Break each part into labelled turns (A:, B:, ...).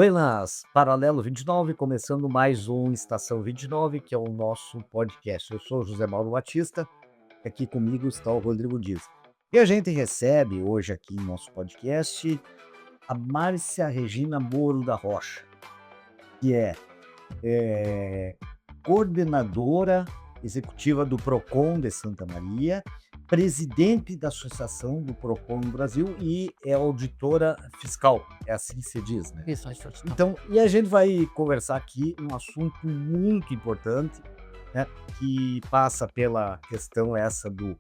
A: Buenas, Paralelo 29, começando mais um Estação 29, que é o nosso podcast. Eu sou José Mauro Batista, e aqui comigo está o Rodrigo Dias. E a gente recebe hoje aqui em nosso podcast a Márcia Regina Moro da Rocha, que é coordenadora executiva do PROCON de Santa Maria, presidente da Associação do PROCON no Brasil e é auditora fiscal, é assim que se diz, né?
B: Isso, acho que não.
A: Então, e a gente vai conversar aqui um assunto muito importante, né, que passa pela questão essa do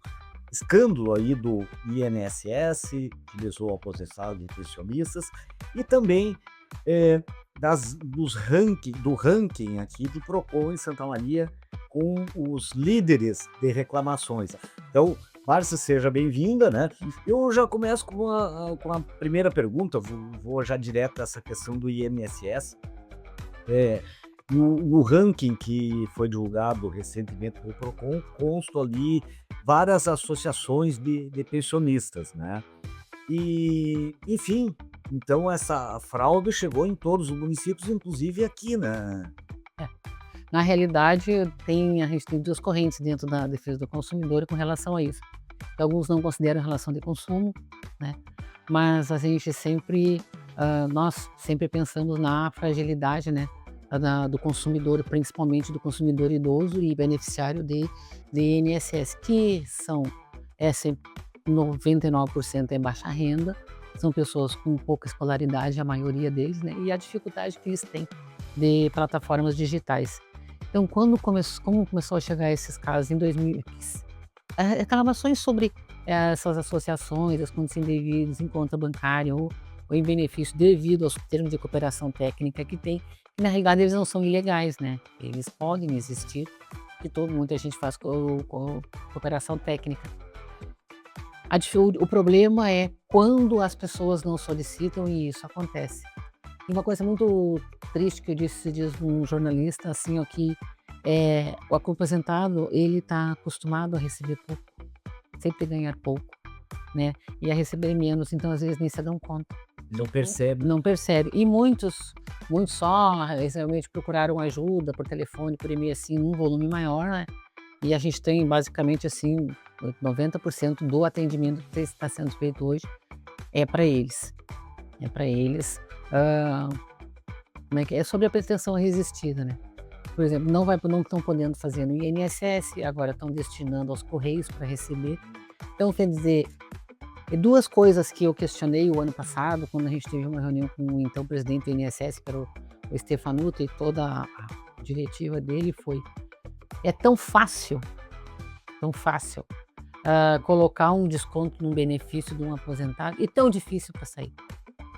A: escândalo aí do INSS, que visou aposentados e pensionistas, e também do ranking aqui do PROCON em Santa Maria com os líderes de reclamações. Então, Márcia, seja bem-vinda, né? Eu já começo com a primeira pergunta, vou já direto a essa questão do INSS. É, no ranking que foi divulgado recentemente pelo PROCON, constam ali várias associações de pensionistas, né? E, enfim, então essa fraude chegou em todos os municípios, inclusive aqui, né?
B: É. Na realidade, a gente tem 2 correntes dentro da defesa do consumidor com relação a isso. Alguns não consideram relação de consumo, né, mas a gente sempre, nós sempre pensamos na fragilidade, né, do consumidor, principalmente do consumidor idoso e beneficiário de INSS, que são, sempre 99% é baixa renda, são pessoas com pouca escolaridade, a maioria deles, né, e a dificuldade que eles têm de plataformas digitais. Então, como começou a chegar esses casos em 2000, reclamações sobre essas associações, as contas indevidas em conta bancária ou em benefício devido aos termos de cooperação técnica que tem, que na realidade eles não são ilegais, né, eles podem existir, que muita gente faz cooperação técnica. O problema é quando as pessoas não solicitam e isso acontece. E uma coisa muito triste que eu disse diz um jornalista, assim, ó, que, o aposentado, ele está acostumado a receber pouco, sempre ganhar pouco, né, e a receber menos, então às vezes nem se dão conta.
A: Não percebe.
B: Não percebe. E muitos só realmente procuraram ajuda por telefone, por e-mail, assim, num volume maior, né, e a gente tem basicamente, assim, 90% do atendimento que está sendo feito hoje é para eles. É para eles. Como é que é? É sobre a pretensão resistida, né. Por exemplo, não estão podendo fazer no INSS, agora estão destinando aos correios para receber. Então, quer dizer, 2 coisas que eu questionei o ano passado, quando a gente teve uma reunião com o então presidente do INSS, que era o Stefanuto, e toda a diretiva dele foi: "É tão fácil, colocar um desconto num benefício de um aposentado e tão difícil para sair".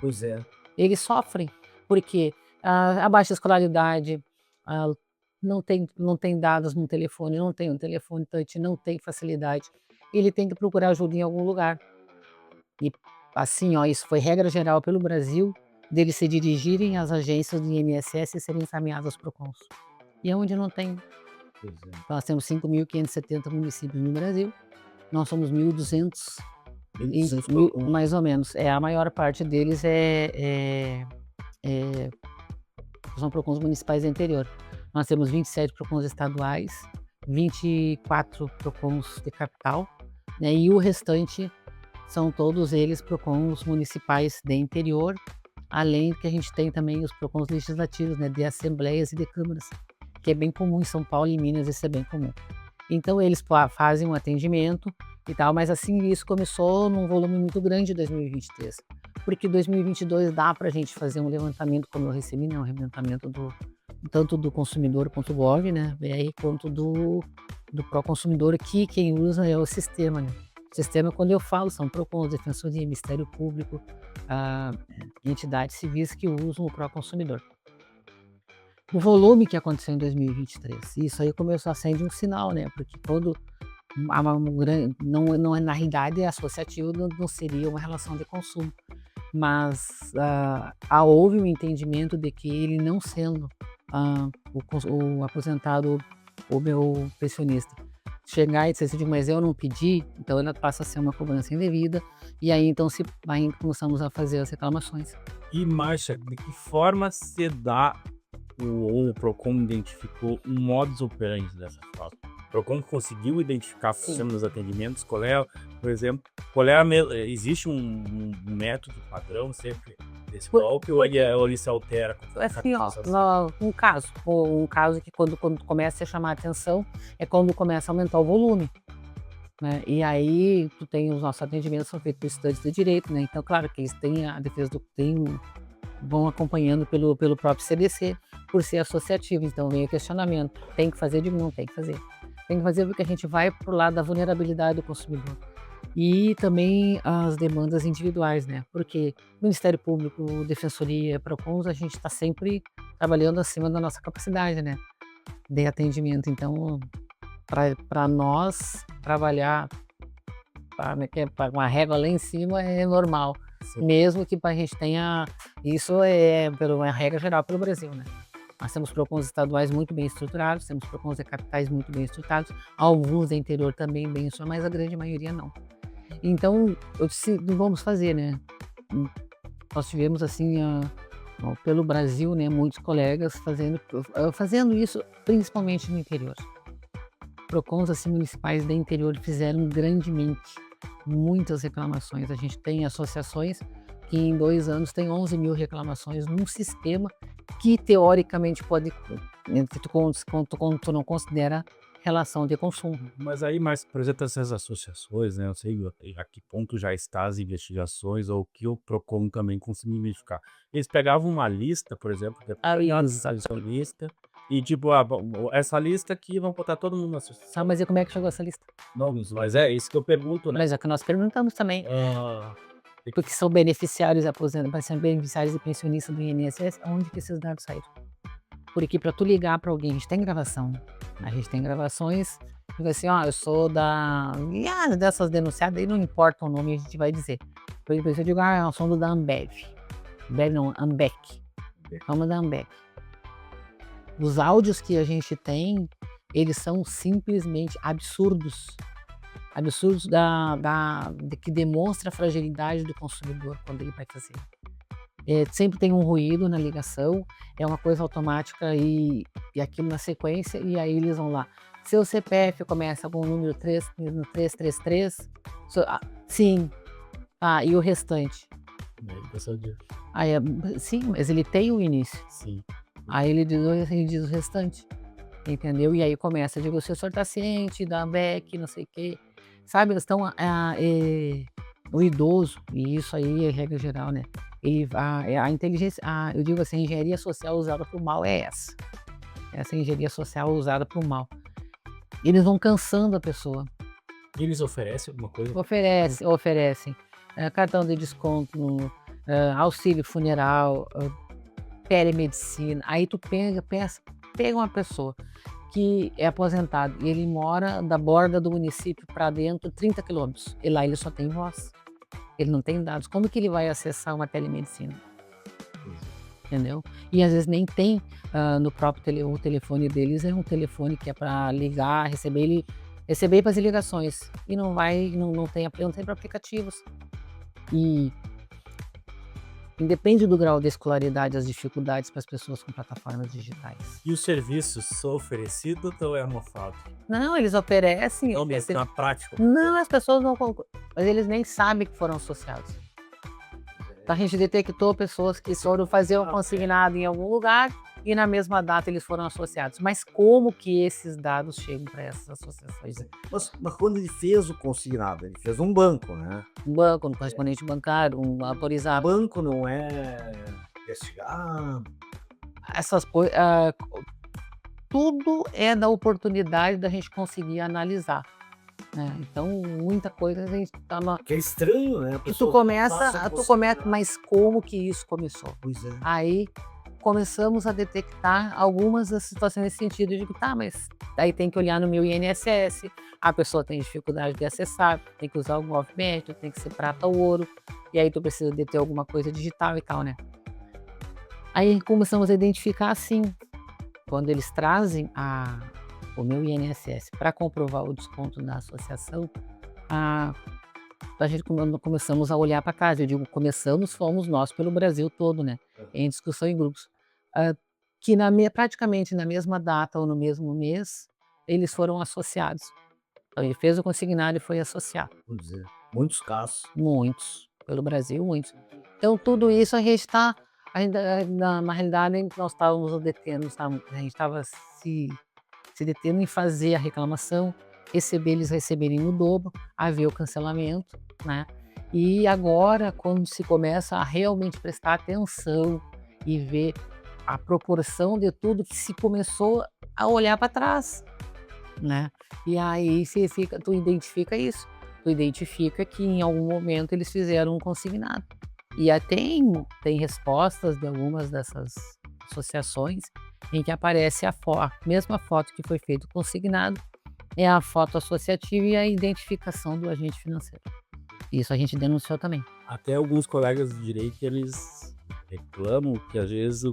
A: Pois é.
B: Eles sofrem, porque a baixa escolaridade, ah, não tem dados no telefone, não tem um telefone touch, não tem facilidade, ele tem que procurar ajuda em algum lugar. E assim, ó, isso foi regra geral pelo Brasil, deles se dirigirem às agências do INSS e serem encaminhados para o Procons. E é onde não tem.
A: Pois é.
B: Nós temos 5.570 municípios no Brasil, nós somos 1.200 e
A: 1.200
B: mil
A: PROCON.
B: mais ou menos, a maior parte deles é são PROCONs municipais do interior. Nós temos 27 PROCONs estaduais, 24 PROCONs de capital, né, e o restante são todos eles PROCONs municipais de interior, além que a gente tem também os PROCONs legislativos, né, de assembleias e de câmaras, que é bem comum em São Paulo e Minas, isso é bem comum. Então eles fazem um atendimento e tal, mas assim, isso começou num volume muito grande em 2023, porque 2022 dá para a gente fazer um levantamento, como eu recebi, né, um levantamento tanto do consumidor.gov, né, BR, quanto do Proconsumidor, que quem usa é o sistema, né. O sistema, quando eu falo, são PROCONs, Defensoria, Ministério Público, ah, entidades civis que usam o Proconsumidor. O volume que aconteceu em 2023, isso aí começou a acender um sinal, né, porque quando não é, na realidade, é associativo, não seria uma relação de consumo, mas, houve um entendimento de que ele não sendo, o aposentado ou meu pensionista, chegar e dizer assim, mas eu não pedi, então ela passa a ser uma cobrança indevida, e aí então começamos a fazer as reclamações.
C: E Márcia, de que forma se dá ou o Procon identificou um modus operandi dessa fraude? O Procon conseguiu identificar
B: Sim.
C: nos atendimentos, por exemplo, existe um método padrão sempre desse golpe ou ele se altera?
B: Assim, ó, um caso que quando começa a chamar a atenção, é quando começa a aumentar o volume, né, e aí tu tem os nossos atendimentos são feitos por estudantes de direito, né, então claro que eles têm a defesa vão acompanhando pelo próprio CDC, por ser associativo, então vem o questionamento, tem que fazer? Eu digo, não tem que fazer. Tem que fazer porque a gente vai pro lado da vulnerabilidade do consumidor. E também as demandas individuais, né, porque Ministério Público, Defensoria, Procons, a gente está sempre trabalhando acima da nossa capacidade, né, de atendimento. Então, para nós trabalhar pra uma régua lá em cima é normal,
C: Sim.
B: mesmo que a gente tenha isso é uma regra geral pelo Brasil, né. Nós temos Procons estaduais muito bem estruturados, temos Procons de capitais muito bem estruturados, alguns de interior também bem estruturados, mas a grande maioria não. Então, eu disse: "Não vamos fazer", né. Nós tivemos assim, pelo Brasil, né, muitos colegas fazendo isso, principalmente no interior. Procons, assim, municipais do interior fizeram grandemente muitas reclamações. A gente tem associações que em 2 anos tem 11.000 reclamações num sistema que teoricamente pode, que tu não considera relação de consumo.
C: Mas aí, por exemplo, essas associações, né, eu sei a que ponto já está as investigações ou o que o Procon também conseguiu identificar. Eles pegavam uma lista, por exemplo, essa lista, e tipo, essa lista aqui, vão botar todo mundo na associação.
B: Sabe, mas e como é que chegou essa lista?
C: Não, mas é isso que eu pergunto, né?
B: Mas é o que nós perguntamos também,
C: Ah,
B: porque são beneficiários são beneficiários e pensionistas do INSS, onde que esses dados saíram? Porque para tu ligar para alguém, a gente tem gravação, a gente tem gravações, digo assim, ó, eu sou dessas denunciadas, aí não importa o nome, a gente vai dizer. Por exemplo, eu digo, eu sou da Ambev. Ambev não, Ambec. Vamos da Ambec. Os áudios que a gente tem, eles são simplesmente absurdos. Absurdos que demonstra a fragilidade do consumidor quando ele vai fazer. Sempre tem um ruído na ligação, é uma coisa automática e aquilo na sequência, e aí eles vão lá. Seu CPF começa com o número 3, no 333? Sim. E o restante? Aí, sim, mas ele tem o início.
C: sim.
B: Aí ele diz o restante, entendeu? E aí começa, digo, se o senhor está ciente da AMBEC, não sei o quê, sabe? Eles estão, o idoso, e isso aí é regra geral, né? A inteligência, eu digo assim, a engenharia social usada para o mal é essa. Essa engenharia social usada para o mal. Eles vão cansando a pessoa.
C: Eles oferecem alguma coisa?
B: Oferecem cartão de desconto, auxílio funeral, telemedicina. Aí tu pega uma pessoa que é aposentado e ele mora da borda do município para dentro 30 quilômetros, e lá ele só tem voz, ele não tem dados. Como que ele vai acessar uma telemedicina? Entendeu? E às vezes nem tem no próprio o telefone deles, é um telefone que é para ligar, receber e fazer ligações, e não tem para aplicativos. E independe do grau de escolaridade, as dificuldades para as pessoas com plataformas digitais.
C: E os serviços são oferecidos ou é uma fraude?
B: Não, eles oferecem.
C: Não, mas na prática.
B: Não, as pessoas não, mas eles nem sabem que foram associados. A gente detectou pessoas que foram fazer um consignado em algum lugar e na mesma data eles foram associados. Mas como que esses dados chegam para essas associações?
A: Mas quando ele fez o consignado, ele fez um banco, né?
B: Um banco, um correspondente bancário, um
A: O
B: autorizado.
A: banco não é investigado.
B: Essas coisas, tudo é da oportunidade da gente conseguir analisar, né? Então, muita coisa a gente tá
A: Que é estranho, né?
B: E tu começa, mas como que isso começou?
A: Pois é.
B: Aí começamos a detectar algumas das situações nesse sentido. Eu digo, mas daí tem que olhar no meu INSS, a pessoa tem dificuldade de acessar, tem que usar o GovMédico, tem que ser prata ou ouro, e aí tu precisa de ter alguma coisa digital e tal, né? Aí começamos a identificar assim, quando eles trazem o meu INSS para comprovar o desconto da associação, a gente começamos a olhar para casa. Eu digo começamos, fomos nós pelo Brasil todo, né, em discussão em grupos. Ah, que praticamente na mesma data ou no mesmo mês, eles foram associados. Então ele fez o consignado e foi associado.
A: Vamos dizer, muitos casos.
B: Muitos, pelo Brasil, muitos. Então tudo isso a gente está ainda na realidade nós estávamos detendo, a gente estava se detendo em fazer a reclamação, eles receberem no dobro, haver o cancelamento, né. E agora quando se começa a realmente prestar atenção e ver a proporção de tudo que se começou a olhar para trás, né. E aí tu identifica isso, tu identifica que em algum momento eles fizeram um consignado. E tem respostas de algumas dessas associações em que aparece a mesma foto que foi feito consignado, é a foto associativa e a identificação do agente financeiro. Isso a gente denunciou também.
C: Até alguns colegas de direito, eles reclamam que às vezes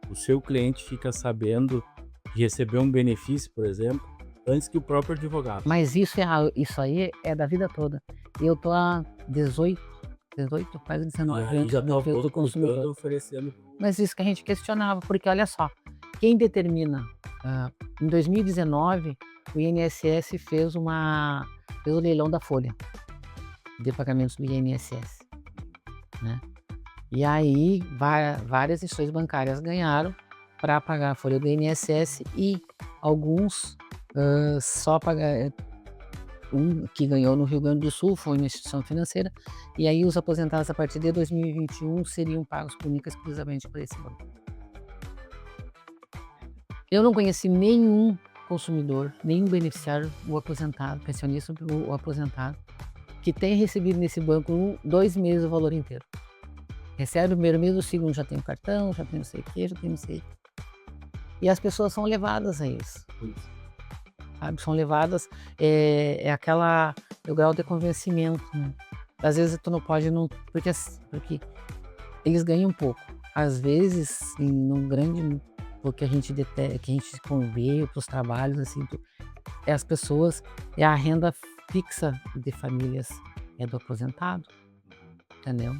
C: o seu cliente fica sabendo de receber um benefício, por exemplo, antes que o próprio advogado.
B: Mas isso aí é da vida toda. Eu tô há 18, quase 19
C: Aí
B: anos
C: já
B: no
C: tá
B: perfil do consumidor.
C: oferecendo.
B: Mas isso que a gente questionava, porque olha só, quem determina, em 2019, o INSS fez o leilão da folha de pagamentos do INSS, né. E aí várias instituições bancárias ganharam para pagar a folha do INSS e alguns, só pagar um que ganhou no Rio Grande do Sul foi uma instituição financeira, e aí os aposentados a partir de 2021 seriam pagos única e exclusivamente por esse banco. Eu não conheci nenhum consumidor, nenhum beneficiário, o aposentado, pensionista ou aposentado, que tenha recebido nesse banco 2 meses o valor inteiro. Recebe o primeiro mês, o segundo já tem o cartão, já tem não sei o quê, já tem não sei. E as pessoas são levadas a isso. Sabe, são levadas, o grau de convencimento, né. Às vezes tu não pode porque eles ganham pouco. Às vezes, num grande porque a gente que a gente convê para os trabalhos, assim, as pessoas, a renda fixa de famílias é do aposentado, entendeu.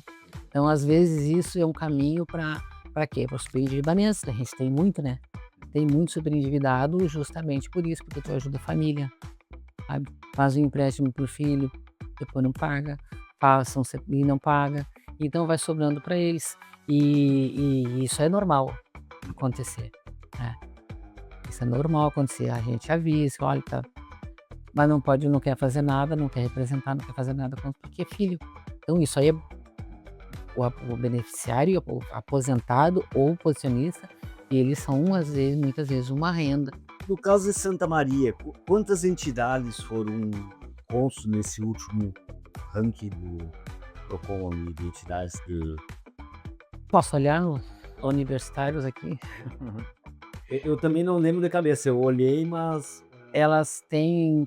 B: Então, às vezes, isso é um caminho para quê? Para os superendividamentos, a gente tem muito, né. Tem muito superendividado justamente por isso, porque tu ajuda a família, sabe. Faz um empréstimo para o filho, depois não paga, e não paga, então vai sobrando para eles. E isso é normal acontecer, né. Isso é normal acontecer, a gente avisa, olha, tá, mas não quer fazer nada, não quer representar, não quer fazer nada porque é filho. Então isso aí é o beneficiário, o aposentado ou o pensionista, eles são muitas vezes uma renda.
A: No caso de Santa Maria, quantas entidades foram constos nesse último ranking do Procon de entidades de...
B: Posso olhar nos universitários aqui?
A: Eu também não lembro de cabeça, eu olhei, mas
B: Elas têm,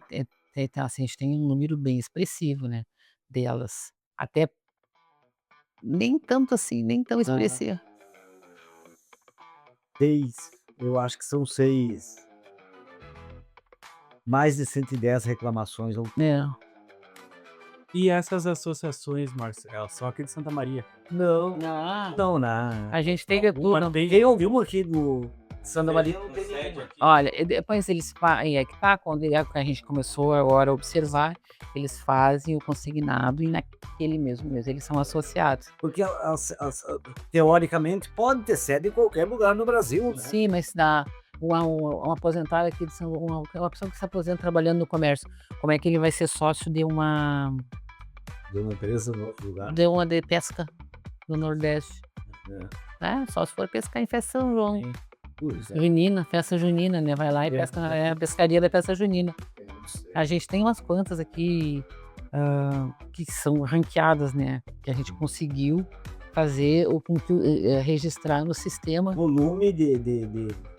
B: assim, a gente tem um número bem expressivo, né, delas. Até nem tanto assim, nem tão expressivo.
A: 6, eu acho que são 6. Mais de 110 reclamações.
B: É.
C: E essas associações, Marcelo, só aqui de Santa Maria?
A: Não,
B: Não,
A: não.
B: a gente tem de tudo.
A: Tem alguma aqui do Santa Maria? Não tem nenhuma.
B: Olha, e depois eles aí é que tá, quando a gente começou agora a observar, eles fazem o consignado e naquele mesmo mês eles são associados.
A: Porque teoricamente pode ter sede em qualquer lugar no Brasil, né?
B: Sim, mas dá um aposentado aqui uma pessoa que se aposenta trabalhando no comércio, como é que ele vai ser sócio de uma
A: De uma empresa no outro lugar.
B: de pesca no Nordeste? Só se for pescar em festa São João.
A: Pois é.
B: Junina, festa junina, né? Vai lá e pesca, é a pescaria da festa junina. A gente tem umas quantas aqui que são ranqueadas, né? Que a gente conseguiu fazer registrar no sistema.
A: O volume de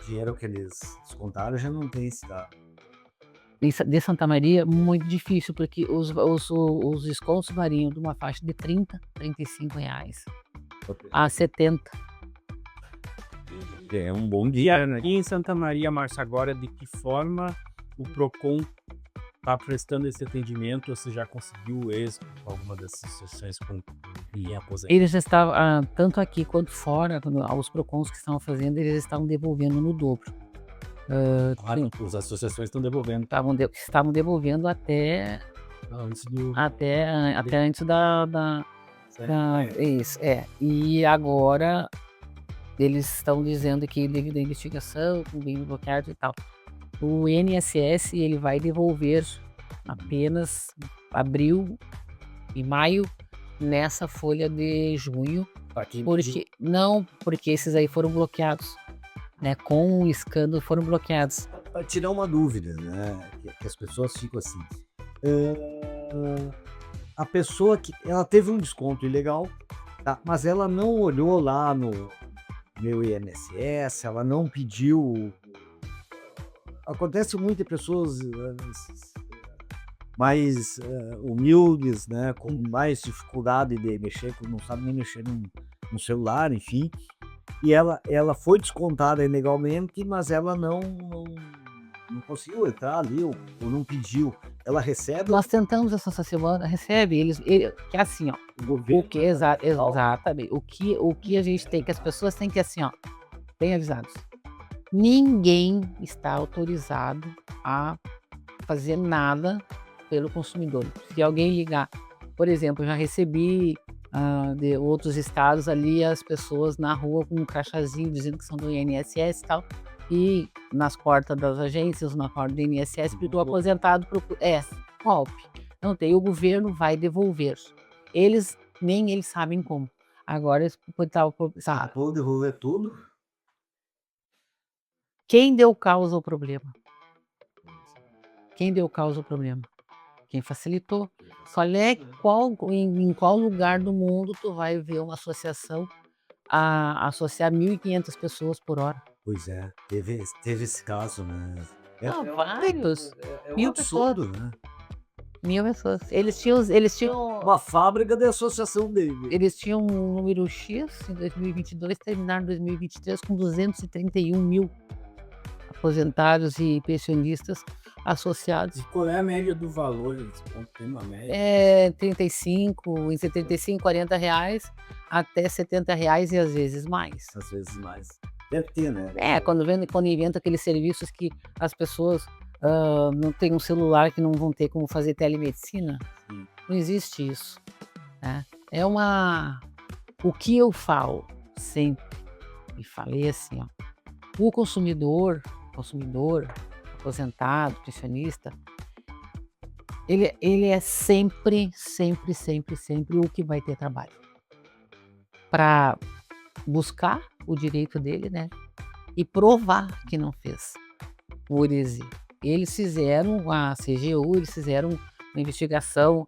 A: dinheiro que eles descontaram já não tem esse dado.
B: De Santa Maria, muito difícil, porque os descontos variam de uma faixa de R$30, R$35 a R$70.
C: É um bom dia, né? E em Santa Maria, Márcio, agora de que forma o PROCON está prestando esse atendimento? Você já conseguiu êxito com alguma dessas associações com quem é aposentado?
B: Eles já estavam, tanto aqui quanto fora, os PROCONs que estavam fazendo, eles estavam devolvendo no dobro. Sim,
C: As associações estão devolvendo.
B: estavam devolvendo até
C: Antes do.
B: Até antes da isso, E agora eles estão dizendo que devido à investigação, com bem bloqueado e tal, o INSS ele vai devolver apenas abril e maio nessa folha de junho, porque esses aí foram bloqueados, né? Com o escândalo foram bloqueados.
A: Para tirar uma dúvida, né? Que as pessoas ficam assim. A pessoa que ela teve um desconto ilegal, tá? Mas ela não olhou lá no meu INSS, ela não pediu. Acontece muito de pessoas mais humildes, né? Com mais dificuldade de mexer, que não sabe nem mexer no celular, enfim. E ela foi descontada ilegalmente, mas ela não conseguiu entrar ali, ou não pediu. Ela recebe.
B: Nós tentamos essa semana, recebe, que é assim, ó.
A: O governo.
B: Exatamente. O que a gente tem, que as pessoas têm que, assim, ó, bem avisados. Ninguém está autorizado a fazer nada pelo consumidor. Se alguém ligar, por exemplo, eu já recebi de outros estados ali, as pessoas na rua com um crachazinho dizendo que são do INSS e tal, e nas portas das agências, na porta do INSS, porque o aposentado golpe. Não tem, o governo vai devolver. Nem eles sabem como. Agora eles
A: Vou devolver tudo.
B: Quem deu causa ao problema? Quem deu causa ao problema? Quem facilitou? Em qual lugar do mundo tu vai ver uma associação a associar 1.500 pessoas por hora?
A: Pois é, teve esse caso, né?
B: Vários.
A: É um
B: 1.000
A: absurdo,
B: pessoas.
A: né?
B: 1.000 pessoas. Eles tinham
A: Uma fábrica de associação dele.
B: Eles tinham um número X em 2022, terminaram em 2023 com 231 mil aposentados e pensionistas associados.
C: E qual é a média do valor? Tem uma média?
B: Entre 35 e 40 reais até 70 reais e às vezes mais.
A: Às vezes mais. Deve ter, né?
B: Quando inventa aqueles serviços que as pessoas não têm um celular, que não vão ter como fazer telemedicina.
A: Sim.
B: Não existe isso, né? O que eu falo sempre, e falei assim, ó, o consumidor, aposentado, pensionista, ele é sempre o que vai ter trabalho para buscar o direito dele, né? E provar que não fez. Por exemplo, eles fizeram a CGU, eles fizeram uma investigação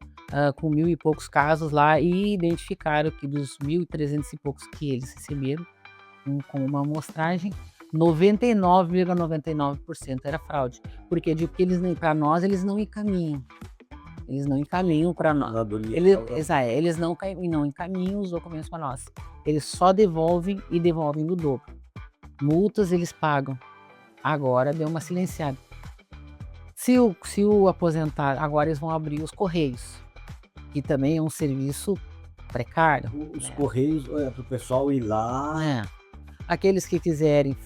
B: com 1.000 e poucos casos lá e identificaram que dos 1.300 e poucos que eles receberam, com uma amostragem, 99,99% era fraude. Porque para nós eles não encaminham. Eles não encaminham para nós. Eles não encaminham os documentos para nós. Eles só devolvem e devolvem no dobro. Multas eles pagam. Agora deu uma silenciada. Se o aposentado, agora eles vão abrir os Correios, que também é um serviço precário.
A: Os Correios, para o pessoal ir lá.
B: Aqueles que quiserem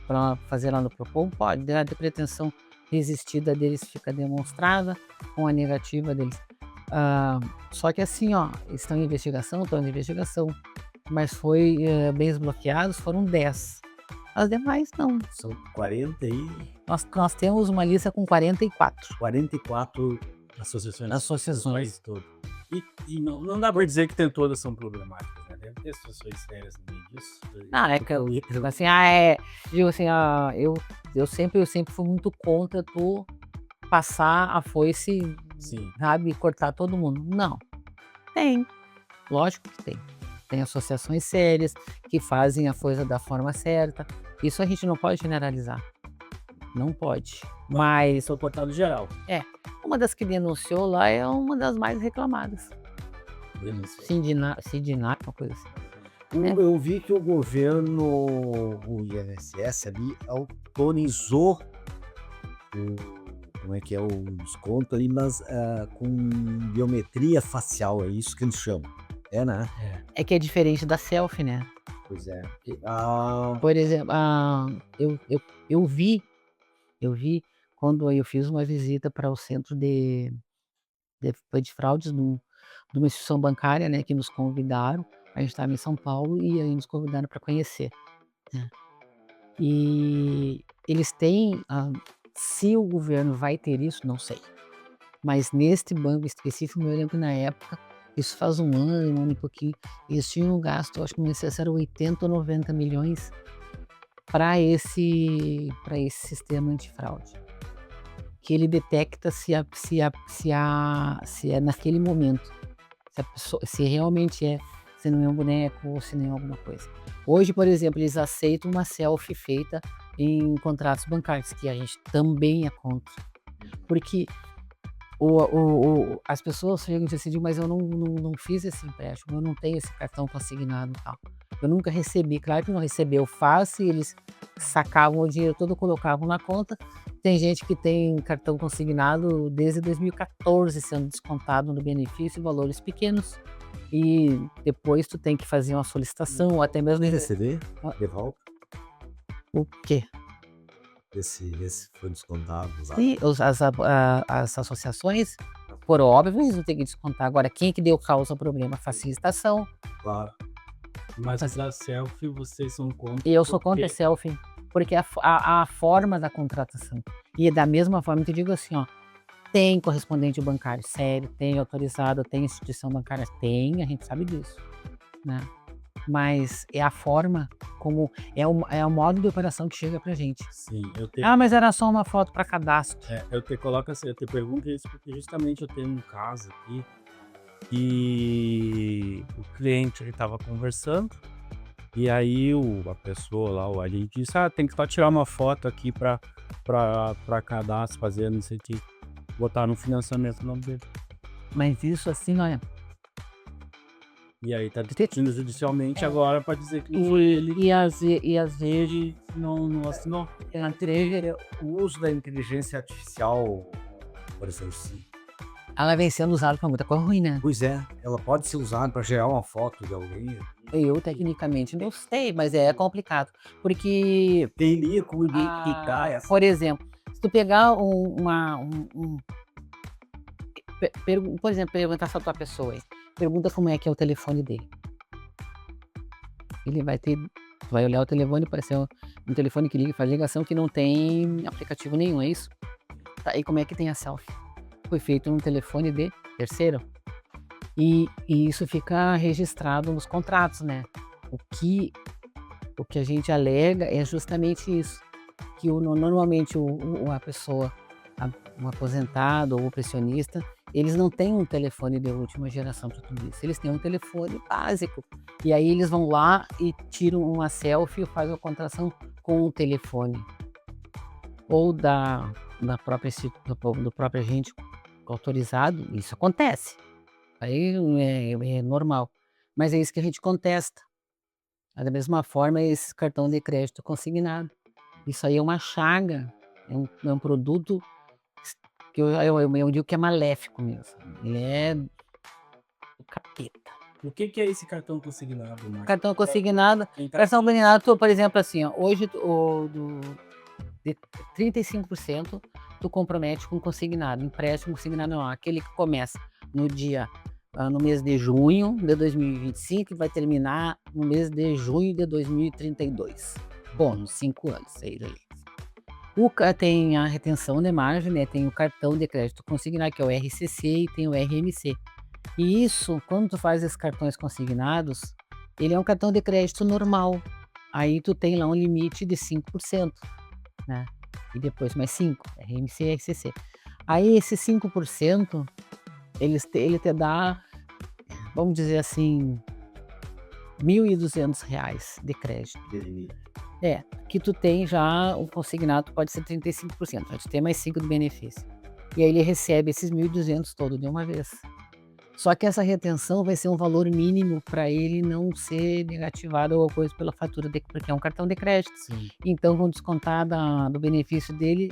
B: para fazer lá no PROCON, pode. A pretensão resistida deles fica demonstrada com a negativa deles. Só que assim, ó, estão em investigação, mas foi bens bloqueados, foram 10. As demais não.
A: São 40 e...
B: Nós temos uma lista com 44.
A: 44
B: associações.
C: Todas. E não dá para dizer que todas são problemáticas, né? Deve ter situações sérias no meio disso.
B: Assim, digo assim, eu sempre fui muito contra tu passar a foice, sabe, cortar todo mundo. Não. Tem. Lógico que tem. Tem associações sérias que fazem a coisa da forma certa. Isso a gente não pode generalizar. Não pode. Mas
C: o portal geral.
B: Uma das que denunciou lá é uma das mais reclamadas. Sindinar, uma coisa assim. né?
A: Eu vi que o governo, o INSS ali, autorizou como é que é o desconto ali, mas com biometria facial, é isso que eles chamam. É, né?
B: É que é diferente da selfie, né?
A: Pois é.
B: Por exemplo, eu vi quando eu fiz uma visita para o centro de fraudes de uma instituição bancária, né, que nos convidaram. A gente estava em São Paulo e aí nos convidaram para conhecer, né. E eles têm, se o governo vai ter isso, não sei. Mas neste banco específico, eu lembro que na época, isso faz um ano e pouquinho, eles tinham gasto, eu acho que não sei se era 80 ou 90 milhões para esse sistema antifraude. Que ele detecta se é naquele momento, se a pessoa se realmente é, se não é um boneco ou se não é alguma coisa. Hoje, por exemplo, eles aceitam uma selfie feita em contratos bancários, que a gente também é contra. Porque as pessoas chegam e dizem assim: "Mas eu não fiz esse empréstimo, eu não tenho esse cartão consignado e tal. Eu nunca recebi", claro que não recebeu fácil, eles sacavam o dinheiro todo, colocavam na conta. Tem gente que tem cartão consignado desde 2014 sendo descontado no benefício, valores pequenos, e depois tu tem que fazer uma solicitação ou até mesmo
A: Receber de volta
B: o quê?
A: esse foi descontado, usado.
B: Sim, as associações, por óbvio, eles não têm que descontar. Agora, quem que deu causa ao problema? A facilitação.
A: Claro.
C: Mas da selfie vocês são contra
B: E eu sou contra
C: porque
B: selfie, porque a forma da contratação. E da mesma forma, eu te digo assim, ó, tem correspondente bancário sério, tem autorizado, tem instituição bancária, tem, a gente sabe disso, né? Mas é a forma como é o modo de operação que chega pra gente.
C: sim, eu te
B: Ah, mas era só uma foto para cadastro.
C: eu te coloco assim, eu te pergunto isso porque justamente eu tenho um caso aqui, e o cliente ele estava conversando, e aí a pessoa lá, o agente disse: "Ah, tem que só tirar uma foto aqui pra cadastro, fazer não sei o quê", botar no financiamento o nome dele.
B: Mas isso assim, olha,
C: E aí tá discutindo judicialmente agora pra dizer que não foi
B: e,
C: ele
B: e às vezes
C: que não assinou.
A: O uso da inteligência artificial, por exemplo,
B: ela vem sendo usada para muita coisa ruim, né?
A: pois é, ela pode ser usada para gerar uma foto de alguém.
B: Eu tecnicamente não sei, mas é complicado. Porque,
A: Teria como identificar essa.
B: por exemplo, se tu pegar por exemplo, perguntar essa tua pessoa aí, pergunta como é que é o telefone dele. Ele vai olhar o telefone, parece um telefone que liga, faz ligação que não tem aplicativo nenhum, é isso? Tá, e como é que tem a selfie? Foi feito num telefone de terceiro. E isso fica registrado nos contratos, né? O que a gente alega é justamente isso, que normalmente a pessoa, um aposentado ou o pensionista, eles não têm um telefone de última geração para tudo isso, eles têm um telefone básico. E aí eles vão lá e tiram uma selfie e fazem a contratação com o telefone. Ou do próprio agente autorizado, isso acontece. Aí é normal. Mas é isso que a gente contesta. Da mesma forma, esse cartão de crédito consignado. Isso aí é uma chaga, é um produto que eu digo que é maléfico mesmo. Ele é o capeta.
C: O que é esse cartão consignado, Marcos?
B: Cartão consignado,
C: Quem tá
B: cartão consignado, por exemplo, assim, ó, hoje de 35% tu compromete com consignado, empréstimo consignado não, aquele que começa no mês de junho de 2025 e vai terminar no mês de junho de 2032. Bom, 5 anos, 6 ali. Tem a retenção de margem, né? Tem o cartão de crédito consignado, que é o RCC, e tem o RMC. E isso, quando tu faz esses cartões consignados, ele é um cartão de crédito normal. Aí tu tem lá um limite de 5%, né? E depois mais 5, RMC e RCC. Aí esse 5%, ele te dá, vamos dizer assim, R$ 1.200 de crédito. Que tu tem já o consignado, pode ser 35%, vai te ter mais 5 de benefício. E aí ele recebe esses 1.200 todo de uma vez. Só que essa retenção vai ser um valor mínimo para ele não ser negativado ou coisa pela fatura, porque é um cartão de crédito.
C: Sim.
B: Então vão descontar do benefício dele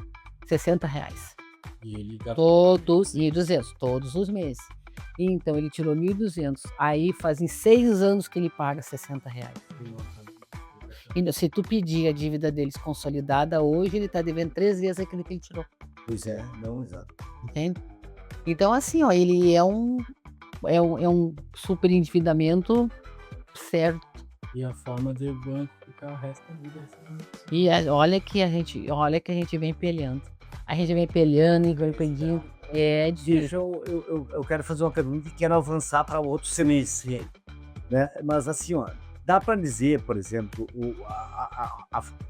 B: R$60.
C: E ele dá
B: Todos, 1.200, todos os meses. Então ele tirou 1.200, aí fazem 6 anos que ele paga R$60. E se tu pedir a dívida deles consolidada hoje, ele está devendo 3 vezes aquilo que ele tirou,
A: Pois é, não, exato.
B: entende? Então assim, ó, ele é um super endividamento certo.
C: E a forma de o banco ficar o resto da vida assim.
B: E olha que a gente vem peleando. A gente vem peleando e vem pedindo. É difícil.
A: Deixa eu quero fazer uma pergunta e quero avançar para outro semestre, né? Mas assim, ó, dá para dizer, por exemplo,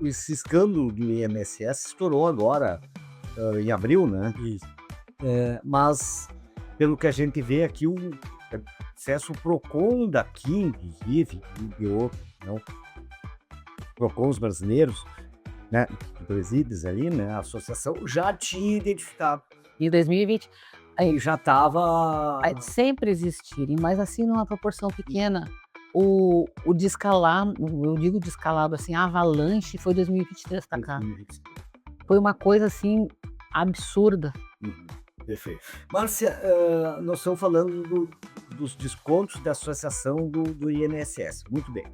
A: esse escândalo do INSS estourou agora em abril, né?
C: Isso.
A: Mas pelo que a gente vê aqui, o acesso PROCON daqui, inclusive, e outros, não, PROCONs brasileiros, né, que presides ali, né, a associação já tinha identificado
B: Em 2020,
A: e já estava.
B: sempre existirem, mas assim numa proporção pequena. O descalabro, eu digo descalabro assim, a avalanche foi 2023 pra cá. Foi uma coisa assim absurda.
A: Perfeito. Márcia, nós estamos falando dos descontos da associação do INSS. Muito bem.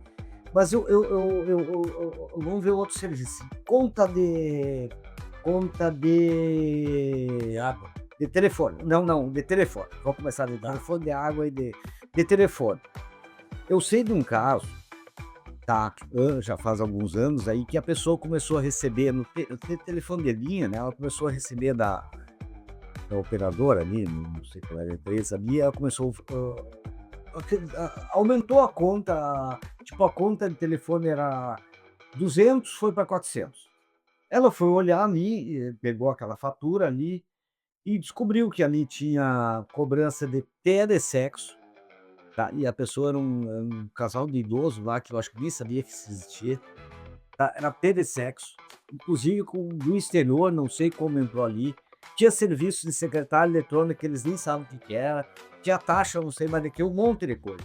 A: Mas vamos ver outro serviço. Conta de
C: Água.
A: de telefone. Não, de telefone. Vamos começar de telefone, de água e de telefone. Eu sei de um caso, tá, já faz alguns anos aí, que a pessoa começou a receber no telefone de linha, né? Ela começou a receber da operadora ali, não sei qual era a empresa ali, ela começou aumentou a conta, tipo, a conta de telefone era 200, foi para 400. Ela foi olhar ali, pegou aquela fatura ali e descobriu que ali tinha cobrança de telesexo, tá? E a pessoa era um casal de idoso lá, que eu acho que nem sabia que isso existia, tá? Era telesexo, inclusive do exterior, não sei como entrou ali. Tinha serviço de secretária eletrônica que eles nem sabem o que era, tinha taxa, não sei mais de que, um monte de coisa.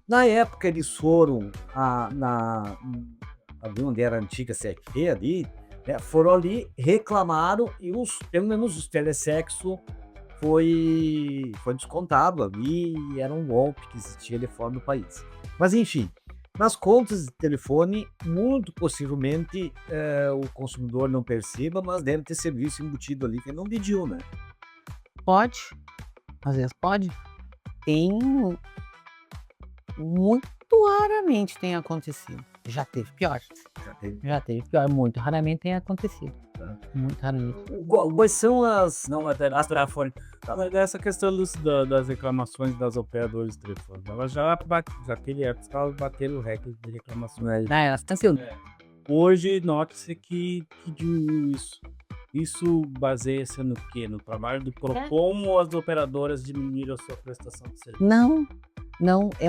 A: Na época eles foram ali onde era a antiga CFP ali, né, foram ali, reclamaram e pelo menos os telesexo foi descontado ali e era um golpe que existia de fora do país. Mas enfim, nas contas de telefone, muito possivelmente o consumidor não perceba, mas deve ter serviço embutido ali que ele não pediu, né?
B: Pode, às vezes pode. Tem muito raramente tem acontecido. Já teve pior. Já teve pior, muito raramente tem acontecido. Muito raramente.
A: Quais são as.
C: Não, mas telefone. Mas essa questão das reclamações das operadoras de telefone, ela já naquele época ela bateram o recorde de reclamações.
B: Ah, elas estão sendo.
C: Hoje, note-se que diminuiu isso. Isso baseia-se no quê? No trabalho do PROCON ou as operadoras diminuíram a sua prestação de serviço?
B: Não, é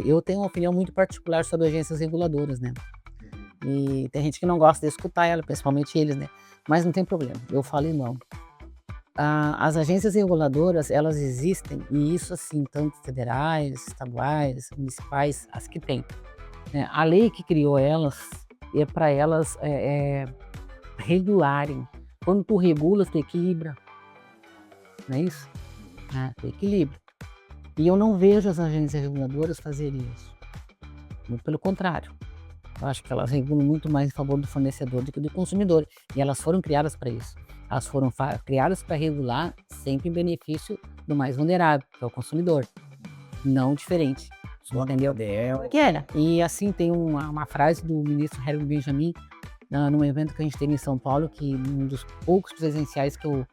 B: eu tenho uma opinião muito particular sobre agências reguladoras, né? E tem gente que não gosta de escutar ela, principalmente eles, né? Mas não tem problema, eu falo não. As agências reguladoras, elas existem, e isso assim, tanto federais, estaduais, municipais, as que tem. Né? A lei que criou elas é para elas regularem. Quando tu regulas, tu equilibra. Não é isso? Tu equilibra. E eu não vejo as agências reguladoras fazerem isso. Muito pelo contrário. Eu acho que elas regulam muito mais em favor do fornecedor do que do consumidor. E elas foram criadas para isso. Elas foram criadas para regular sempre em benefício do mais vulnerável, que é o consumidor. Não diferente. Entendeu? Que era. E assim, tem uma frase do ministro Harold Benjamin, num evento que a gente teve em São Paulo, que um dos poucos presenciais que eu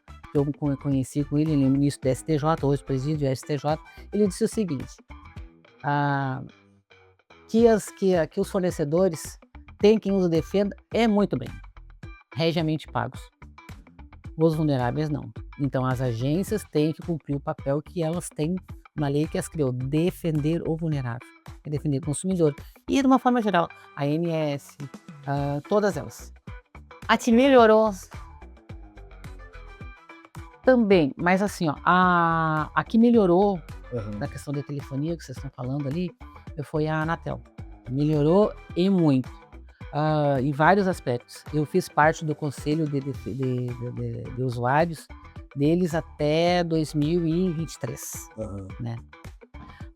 B: conheci com ele, ele é ministro do STJ, hoje presídio do STJ, ele disse o seguinte, que os fornecedores têm quem os defenda muito bem, regiamente pagos. Os vulneráveis não. Então as agências têm que cumprir o papel que elas têm na lei que as criou, defender o vulnerável, é defender o consumidor. E de uma forma geral, a ANS, todas elas. A te melhorou. Também, mas assim, ó, a que melhorou
A: Aham.
B: na questão da telefonia que vocês estão falando ali, foi a Anatel. Melhorou e muito, em vários aspectos. Eu fiz parte do conselho de usuários deles até 2023,
A: Aham.
B: né.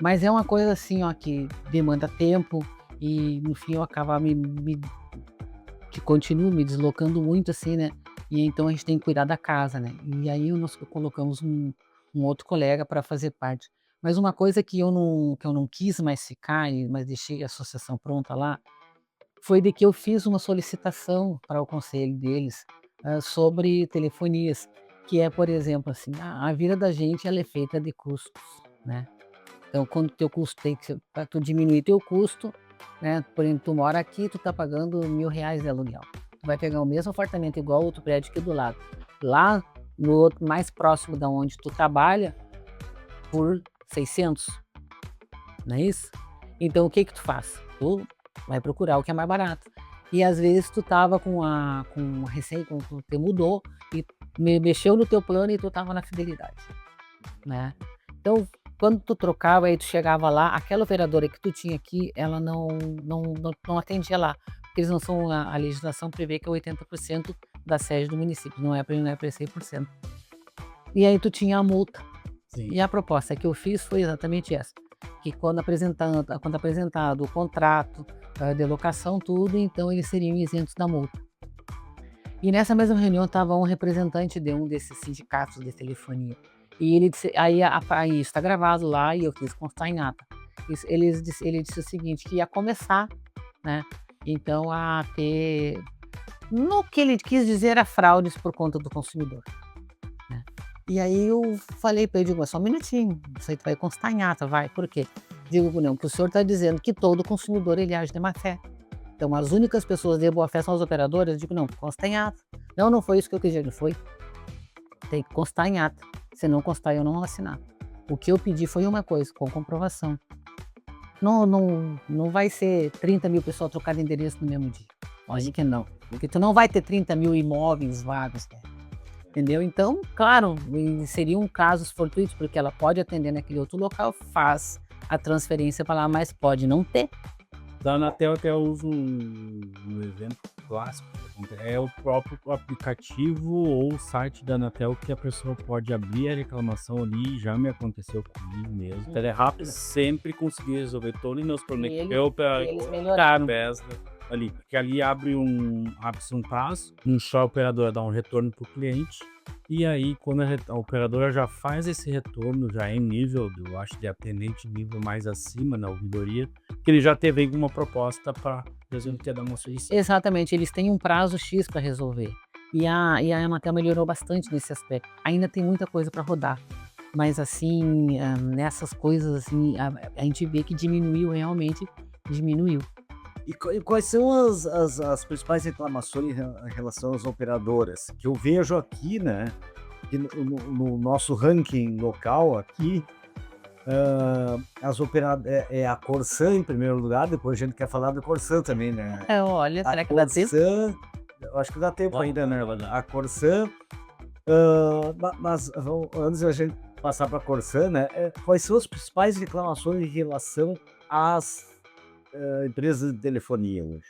B: Mas é uma coisa assim, ó, que demanda tempo e no fim eu acaba que continuo me deslocando muito assim, né, e então a gente tem que cuidar da casa, né. E aí nós colocamos um outro colega para fazer parte. Mas uma coisa que eu não quis mais ficar mas deixei a associação pronta lá, foi de que eu fiz uma solicitação para o conselho deles, sobre telefonias, que é, por exemplo, assim, a vida da gente ela é feita de custos, né. Então quando teu custo tem que ser pra tu diminuir teu custo, né, por exemplo, tu mora aqui, tu tá pagando R$ 1.000 de aluguel. Tu vai pegar o mesmo apartamento igual outro prédio aqui do lado. Lá no outro mais próximo da onde tu trabalha, por 600, não é isso? Então o que que tu faz? Tu vai procurar o que é mais barato. E às vezes tu tava com a recém com tu mudou e mexeu no teu plano e tu tava na fidelidade, né. Então, quando tu trocava, aí tu chegava lá, aquela operadora que tu tinha aqui, ela não atendia lá, porque eles não são a legislação prevê que é 80% da sede do município, não é pra 100%. E aí tu tinha a multa.
C: Sim.
B: E a proposta que eu fiz foi exatamente essa, que quando apresentado o contrato, de locação, tudo, então eles seriam isentos da multa. E nessa mesma reunião estava um representante de um desses sindicatos de telefonia. E ele disse, aí está gravado lá e eu quis constar em ata. Ele disse o seguinte, que ia começar, né, então a ter, no que ele quis dizer, era fraudes por conta do consumidor, né. E aí eu falei para ele, digo: "Mas só um minutinho, isso aí vai constar em ata, vai, por quê?" Digo: "Não, que o senhor está dizendo que todo consumidor ele age de má fé. Então as únicas pessoas de boa fé são as operadoras?" Eu digo: "Não, consta em ata." "Não, não foi isso que eu quis dizer." "Não foi, tem que constar em ata. Se não constar, eu não vou assinar. O que eu pedi foi uma coisa, com comprovação. Não vai ser 30.000 pessoas trocando endereço no mesmo dia. Lógico que não, porque tu não vai ter 30.000 imóveis vagos, né?" Entendeu? Então, claro, seriam casos fortuitos, porque ela pode atender naquele outro local, faz a transferência para lá, mas pode não ter.
C: Da Anatel até eu uso um exemplo clássico, é o próprio aplicativo ou o site da Anatel que a pessoa pode abrir a reclamação ali, já me aconteceu comigo mesmo. Ela é rápida, sempre consegui resolver todos os meus
B: E
C: problemas.
B: eles melhoraram.
C: Ali, porque ali abre-se um prazo, a operadora dá um retorno para o cliente, e aí quando a operadora já faz esse retorno, já é em nível, eu acho, de atendente nível mais acima na ouvidoria, que ele já teve alguma proposta para resolver, dar uma solução.
B: Exatamente, eles têm um prazo X para resolver. E a Anatel melhorou bastante nesse aspecto. Ainda tem muita coisa para rodar, mas assim, nessas coisas assim, a gente vê que diminuiu realmente, diminuiu.
A: E quais são as principais reclamações em relação às operadoras? Que eu vejo aqui, né, que no nosso ranking local aqui, é a Corsan em primeiro lugar, depois a gente quer falar da Corsan também, né.
B: Olha,
A: A
B: será que dá tempo?
A: Corsan, eu acho que dá tempo ainda, né, a Corsan, mas antes da gente passar para a Corsan, né, quais são as principais reclamações em relação às empresas de telefonia hoje?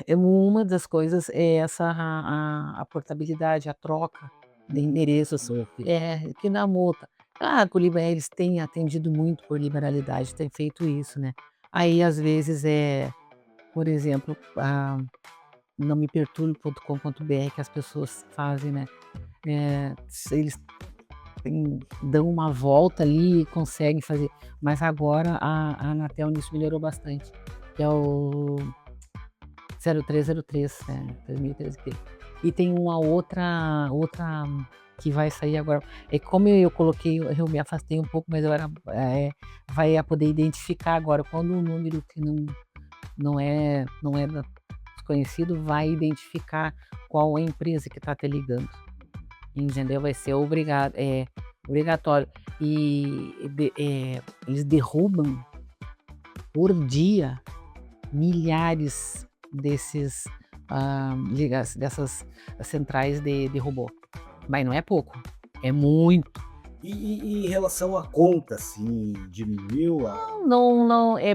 B: Uma das coisas é essa a portabilidade, a troca de endereços, que dá multa. Claro que eles têm atendido muito por liberalidade, têm feito isso, né. Aí às vezes, por exemplo, nomeperturbe.com.br que as pessoas fazem, né, se eles dão uma volta ali e conseguem fazer, mas agora a Anatel nisso melhorou bastante, que é o 0303, 2013 que e tem uma outra que vai sair agora. É como eu coloquei, eu me afastei um pouco, mas eu era, vai poder identificar agora quando o número que não é desconhecido, vai identificar qual é a empresa que está te ligando, entendeu? Vai ser obrigatório. Eles derrubam por dia milhares desses dessas centrais de robô. Mas não é pouco, é muito.
A: E em relação à conta, assim, diminuiu a.
B: Não, é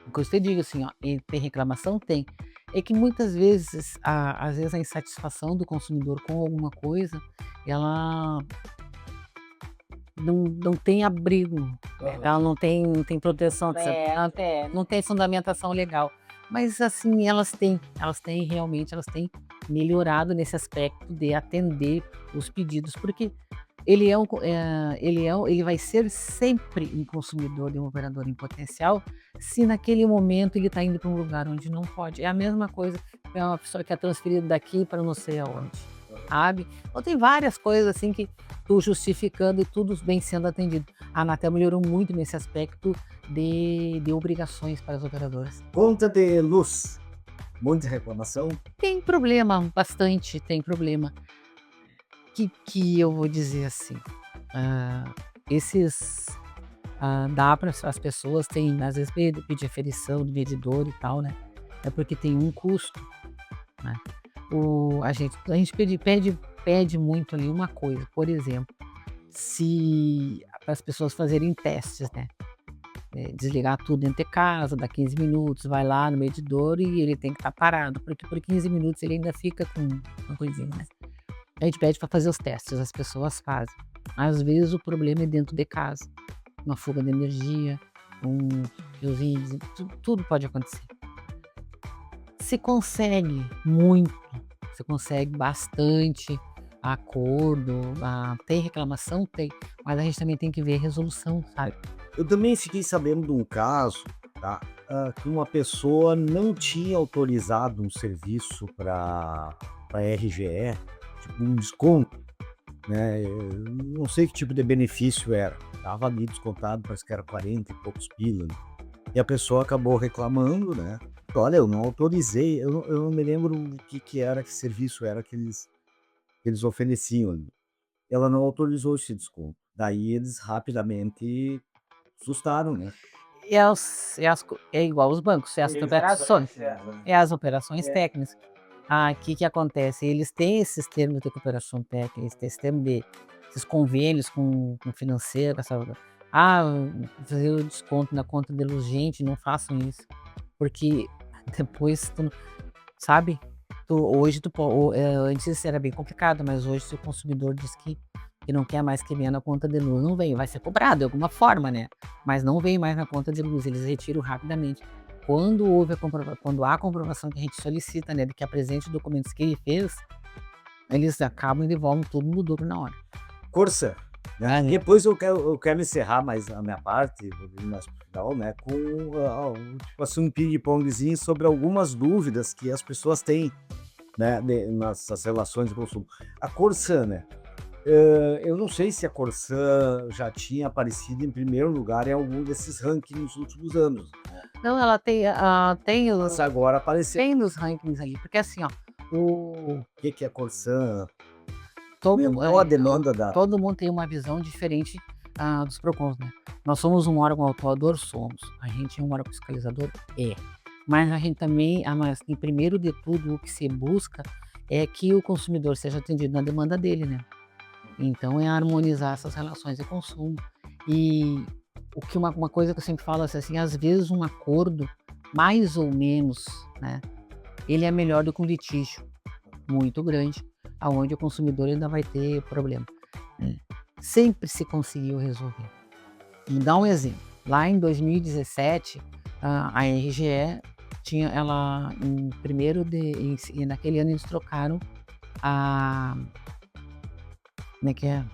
B: o que eu te digo assim, ó, e tem reclamação? Tem. É que muitas vezes, às vezes a insatisfação do consumidor com alguma coisa, ela não tem abrigo, ela não tem proteção, não tem fundamentação legal. Mas assim, elas têm melhorado nesse aspecto de atender os pedidos, porque ele vai ser sempre um consumidor e um operador em potencial, se naquele momento ele está indo para um lugar onde não pode. É a mesma coisa que uma pessoa que é transferida daqui para não sei aonde, sabe. Então tem várias coisas assim que tu justificando e tudo bem sendo atendido. A Anatel melhorou muito nesse aspecto de obrigações para as operadoras.
A: Conta de luz, muita reclamação.
B: Tem problema, bastante tem problema. Que eu vou dizer assim, esses, dá para as pessoas têm às vezes pedir aferição do medidor e tal, né, é porque tem um custo, né. A gente pede muito ali uma coisa, por exemplo, se para as pessoas fazerem testes, né, desligar tudo dentro de casa, dá 15 minutos, vai lá no medidor e ele tem que estar parado, porque por 15 minutos ele ainda fica com uma coisinha, né. A gente pede para fazer os testes, as pessoas fazem. Às vezes o problema é dentro de casa, uma fuga de energia, um fiozinho, tudo pode acontecer. Se consegue muito, se consegue bastante acordo, tem reclamação? Tem, mas a gente também tem que ver a resolução, sabe.
A: Eu também fiquei sabendo de um caso, tá, que uma pessoa não tinha autorizado um serviço para RGE, tipo um desconto, né, não sei que tipo de benefício era, estava ali descontado, parece que era 40 e poucos pila, né, e a pessoa acabou reclamando, né, olha, eu não autorizei, eu não me lembro o que era, que serviço era que eles ofereciam ali. Ela não autorizou esse desconto, daí eles rapidamente assustaram, né.
B: É igual os bancos, é as operações. É as operações técnicas. Que acontece? Eles têm esses termos de cooperação técnica, esse termo esses convênios com financeiro, fazer o desconto na conta de luz, gente, não façam isso, porque depois tu sabe, hoje antes isso era bem complicado, mas hoje se o consumidor diz que não quer mais que venha na conta de luz, não vem, vai ser cobrado de alguma forma, né, mas não vem mais na conta de luz, eles retiram rapidamente. Quando há a comprovação que a gente solicita, né, de que apresente documentos que ele fez, eles acabam e devolvem tudo no dobro na hora.
A: Corsan, né, depois eu quero encerrar mais a minha parte, mais pro final, né, com, tipo assim, um pingue-ponguezinho sobre algumas dúvidas que as pessoas têm, né, nessas relações de consumo. A Corsan, né, eu não sei se a Corsan já tinha aparecido em primeiro lugar em algum desses rankings nos últimos anos,
B: Não, ela tem
A: mas agora apareceu.
B: tem nos rankings ali, porque assim, ó, o
A: O que que é a Corsan?
B: todo
A: Aumentou a demanda da.
B: todo mundo tem uma visão diferente, dos PROCONs, né. Nós somos um órgão autuador? Somos. A gente é um órgão fiscalizador? É. Mas a gente também, mas em primeiro de tudo, o que se busca é que o consumidor seja atendido na demanda dele, né. Então é harmonizar essas relações de consumo. E uma coisa que eu sempre falo assim, às vezes um acordo, mais ou menos, né, ele é melhor do que um litígio muito grande, aonde o consumidor ainda vai ter problema. Sempre se conseguiu resolver. Vou dar um exemplo. Lá em 2017, a RGE tinha ela em primeiro e naquele ano eles trocaram a como é que é?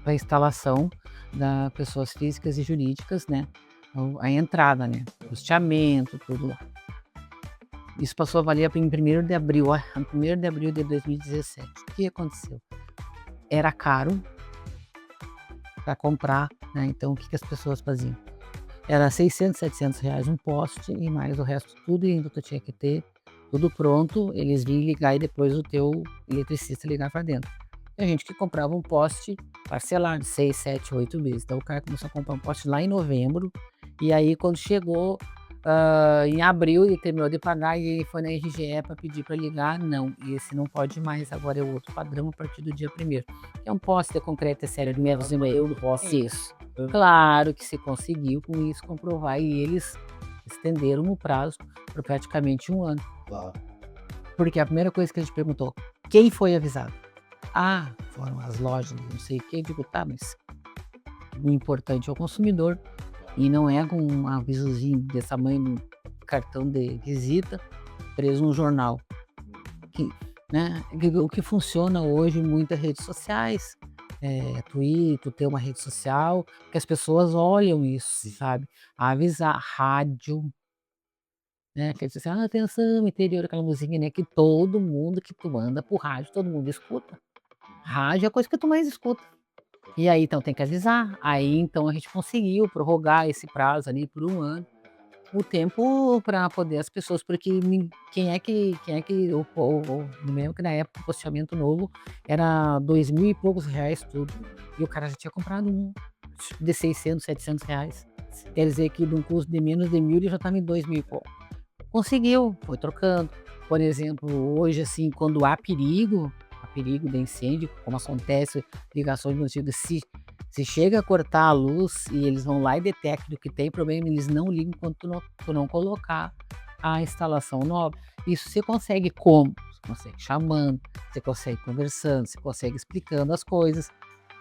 B: A instalação da pessoas físicas e jurídicas, né, a entrada, né, custeamento, tudo lá. Isso passou a valer em 1º de abril, em 1º de abril de 2017. O que aconteceu? Era caro para comprar, né, então o que as pessoas faziam? Era R$600, R$700 um poste e mais o resto tudo, e ainda tu tinha que ter tudo pronto, eles vinham ligar e depois o teu eletricista ligar para dentro. Tem gente que comprava um poste parcelado, 6, 7, 8 meses. Então o cara começou a comprar um poste lá em novembro, e aí quando chegou Em abril ele terminou de pagar e ele foi na RGE para pedir para ligar, não, esse não pode mais, agora é outro padrão a partir do dia 1º, que é um poste de concreto, é sério, de menos
A: Eu não posso.
B: isso. Claro que se conseguiu com isso comprovar e eles estenderam o prazo por praticamente 1 ano.
A: Claro.
B: Porque a primeira coisa que a gente perguntou, quem foi avisado? Foram as lojas, não sei o que, eu digo, tá, mas o importante é o consumidor e não é com um avisozinho desse tamanho no cartão de visita preso no jornal. Né? O que funciona hoje em muitas redes sociais, Twitter, ter uma rede social, que as pessoas olham isso, sabe? Avisar, rádio, né? Que diz assim, atenção, interior, aquela musiquinha, né? Que todo mundo que tu manda por rádio, todo mundo escuta. Rádio é a coisa que tu mais escuta. E aí, então, tem que avisar. Aí, então, a gente conseguiu prorrogar esse prazo ali por 1 ano, o tempo para poder as pessoas, porque quem é que me lembro que na época o postamento novo era 2.000 e poucos reais tudo, e o cara já tinha comprado um de 600, 700 reais. Quer dizer que de um custo de menos de 1.000 ele já estava em 2.000 e pouco. Conseguiu, foi trocando. Por exemplo, hoje, assim, quando há perigo de incêndio, como acontece, ligações no sentido, se chega a cortar a luz e eles vão lá e detectam que tem problema, eles não ligam enquanto tu não colocar a instalação nova. Isso você consegue como? Você consegue chamando, você consegue conversando, você consegue explicando as coisas,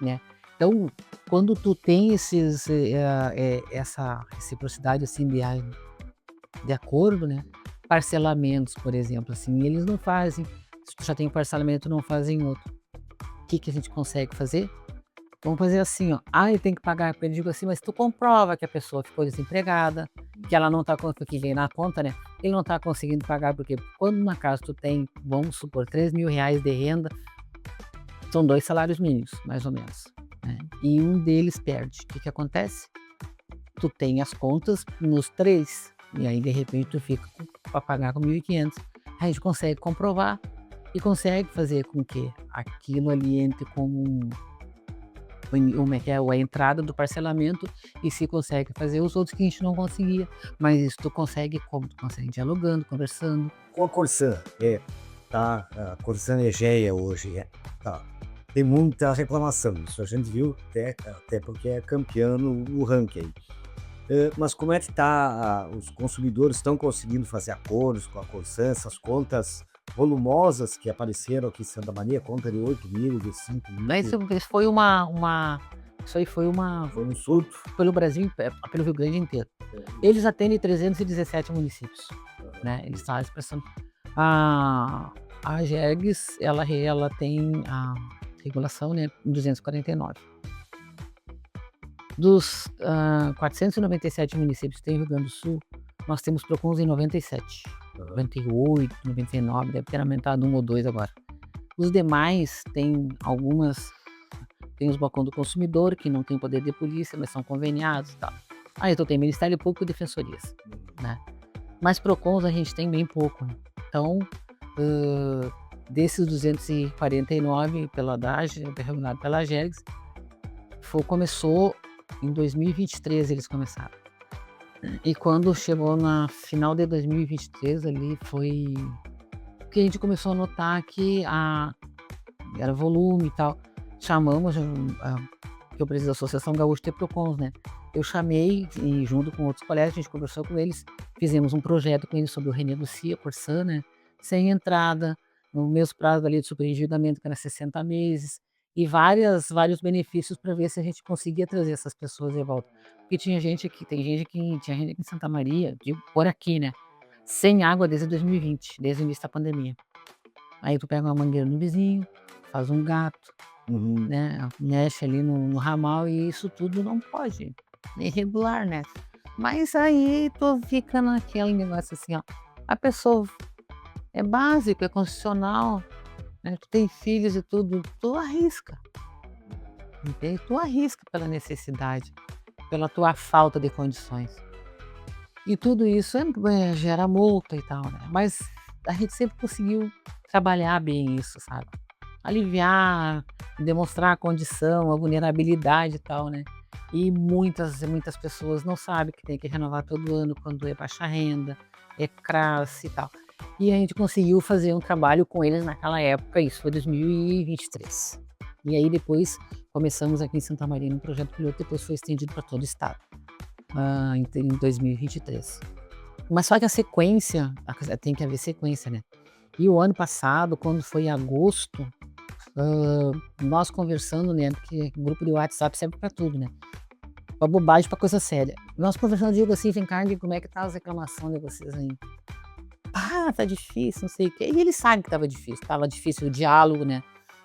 B: né? Então, quando tu tem essa reciprocidade assim de acordo, né? Parcelamentos, por exemplo, assim, eles não fazem. Se tu já tem um parcelamento, não fazem outro. O que a gente consegue fazer? Vamos fazer assim, ó. Ele tem que pagar. Eu digo assim, mas tu comprova que a pessoa ficou desempregada, que ela não tá conseguindo, que vem na conta, né? Ele não tá conseguindo pagar, porque quando na casa tu tem, vamos supor, 3.000 reais de renda, são 2 salários mínimos, mais ou menos, né? E um deles perde. O que acontece? Tu tem as contas nos 3, e aí de repente tu fica para pagar com 1.500. A gente consegue comprovar e consegue fazer com que aquilo ali entre como a entrada do parcelamento e se consegue fazer os outros que a gente não conseguia. Mas isso tu consegue como? Tu consegue dialogando, conversando.
A: Com a Corsan, tá? A Corsan Egeia hoje, tá. Tem muita reclamação, isso a gente viu até porque é campeã no ranking aí. Mas como é que tá, os consumidores estão conseguindo fazer acordos com a Corsan, essas contas volumosas que apareceram aqui em Santa Maria, conta de 8.000, de 5.000,
B: Mas isso foi isso aí foi
A: foi um surto.
B: pelo Brasil, pelo Rio Grande inteiro. Eles atendem 317 municípios, né? Eles estão expressando. A Gergs, ela tem a regulação, né, em 249. Dos 497 municípios que tem no Rio Grande do Sul, nós temos PROCONs em 97, 98, 99, deve ter aumentado 1 ou 2 agora. Os demais tem os balcões do consumidor, que não tem poder de polícia, mas são conveniados e tal. Então tem Ministério Público e defensorias, né? Mas PROCONs a gente tem bem pouco, né? Então, desses 249 pela DAGE, regulado pela Gergs, começou em 2023, eles começaram. E quando chegou na final de 2023 ali, foi que a gente começou a notar que era volume e tal. Chamamos, que eu presido da Associação Gaúcha de PROCONs, né? Eu chamei e junto com outros colegas, a gente conversou com eles, fizemos um projeto com eles sobre o renegocia Corsan, né? Sem entrada, no mesmo prazo ali de superendividamento, que era 60 meses, e vários benefícios para ver se a gente conseguia trazer essas pessoas de volta. Porque tinha gente aqui em Santa Maria, por aqui, né? Sem água desde 2020, desde o início da pandemia. Aí tu pega uma mangueira no vizinho, faz um gato, né? Mexe ali no ramal e isso tudo não pode. É irregular, né? Mas aí tu fica naquele negócio assim, ó. A pessoa é básico, é constitucional, né? Tu tem filhos e tudo, tu arrisca. Entende? Tu arrisca pela necessidade, pela tua falta de condições. E tudo isso gera multa e tal, né? Mas a gente sempre conseguiu trabalhar bem isso, sabe? Aliviar, demonstrar a condição, a vulnerabilidade e tal, né? E muitas pessoas não sabem que tem que renovar todo ano quando é baixa renda, é CRAS e tal. E a gente conseguiu fazer um trabalho com eles naquela época, isso foi 2023. E aí depois começamos aqui em Santa Maria um projeto piloto, depois foi estendido para todo o estado, em 2023. Mas só que a sequência, tem que haver sequência, né? E o ano passado, quando foi em agosto, nós conversando, né? Porque o grupo de WhatsApp serve para tudo, né? Pra bobagem, pra coisa séria. Nós conversando, eu digo assim, vem cá, como é que tá as reclamações de vocês aí? Ah, tá difícil, não sei o quê. E eles sabem que tava difícil o diálogo, né?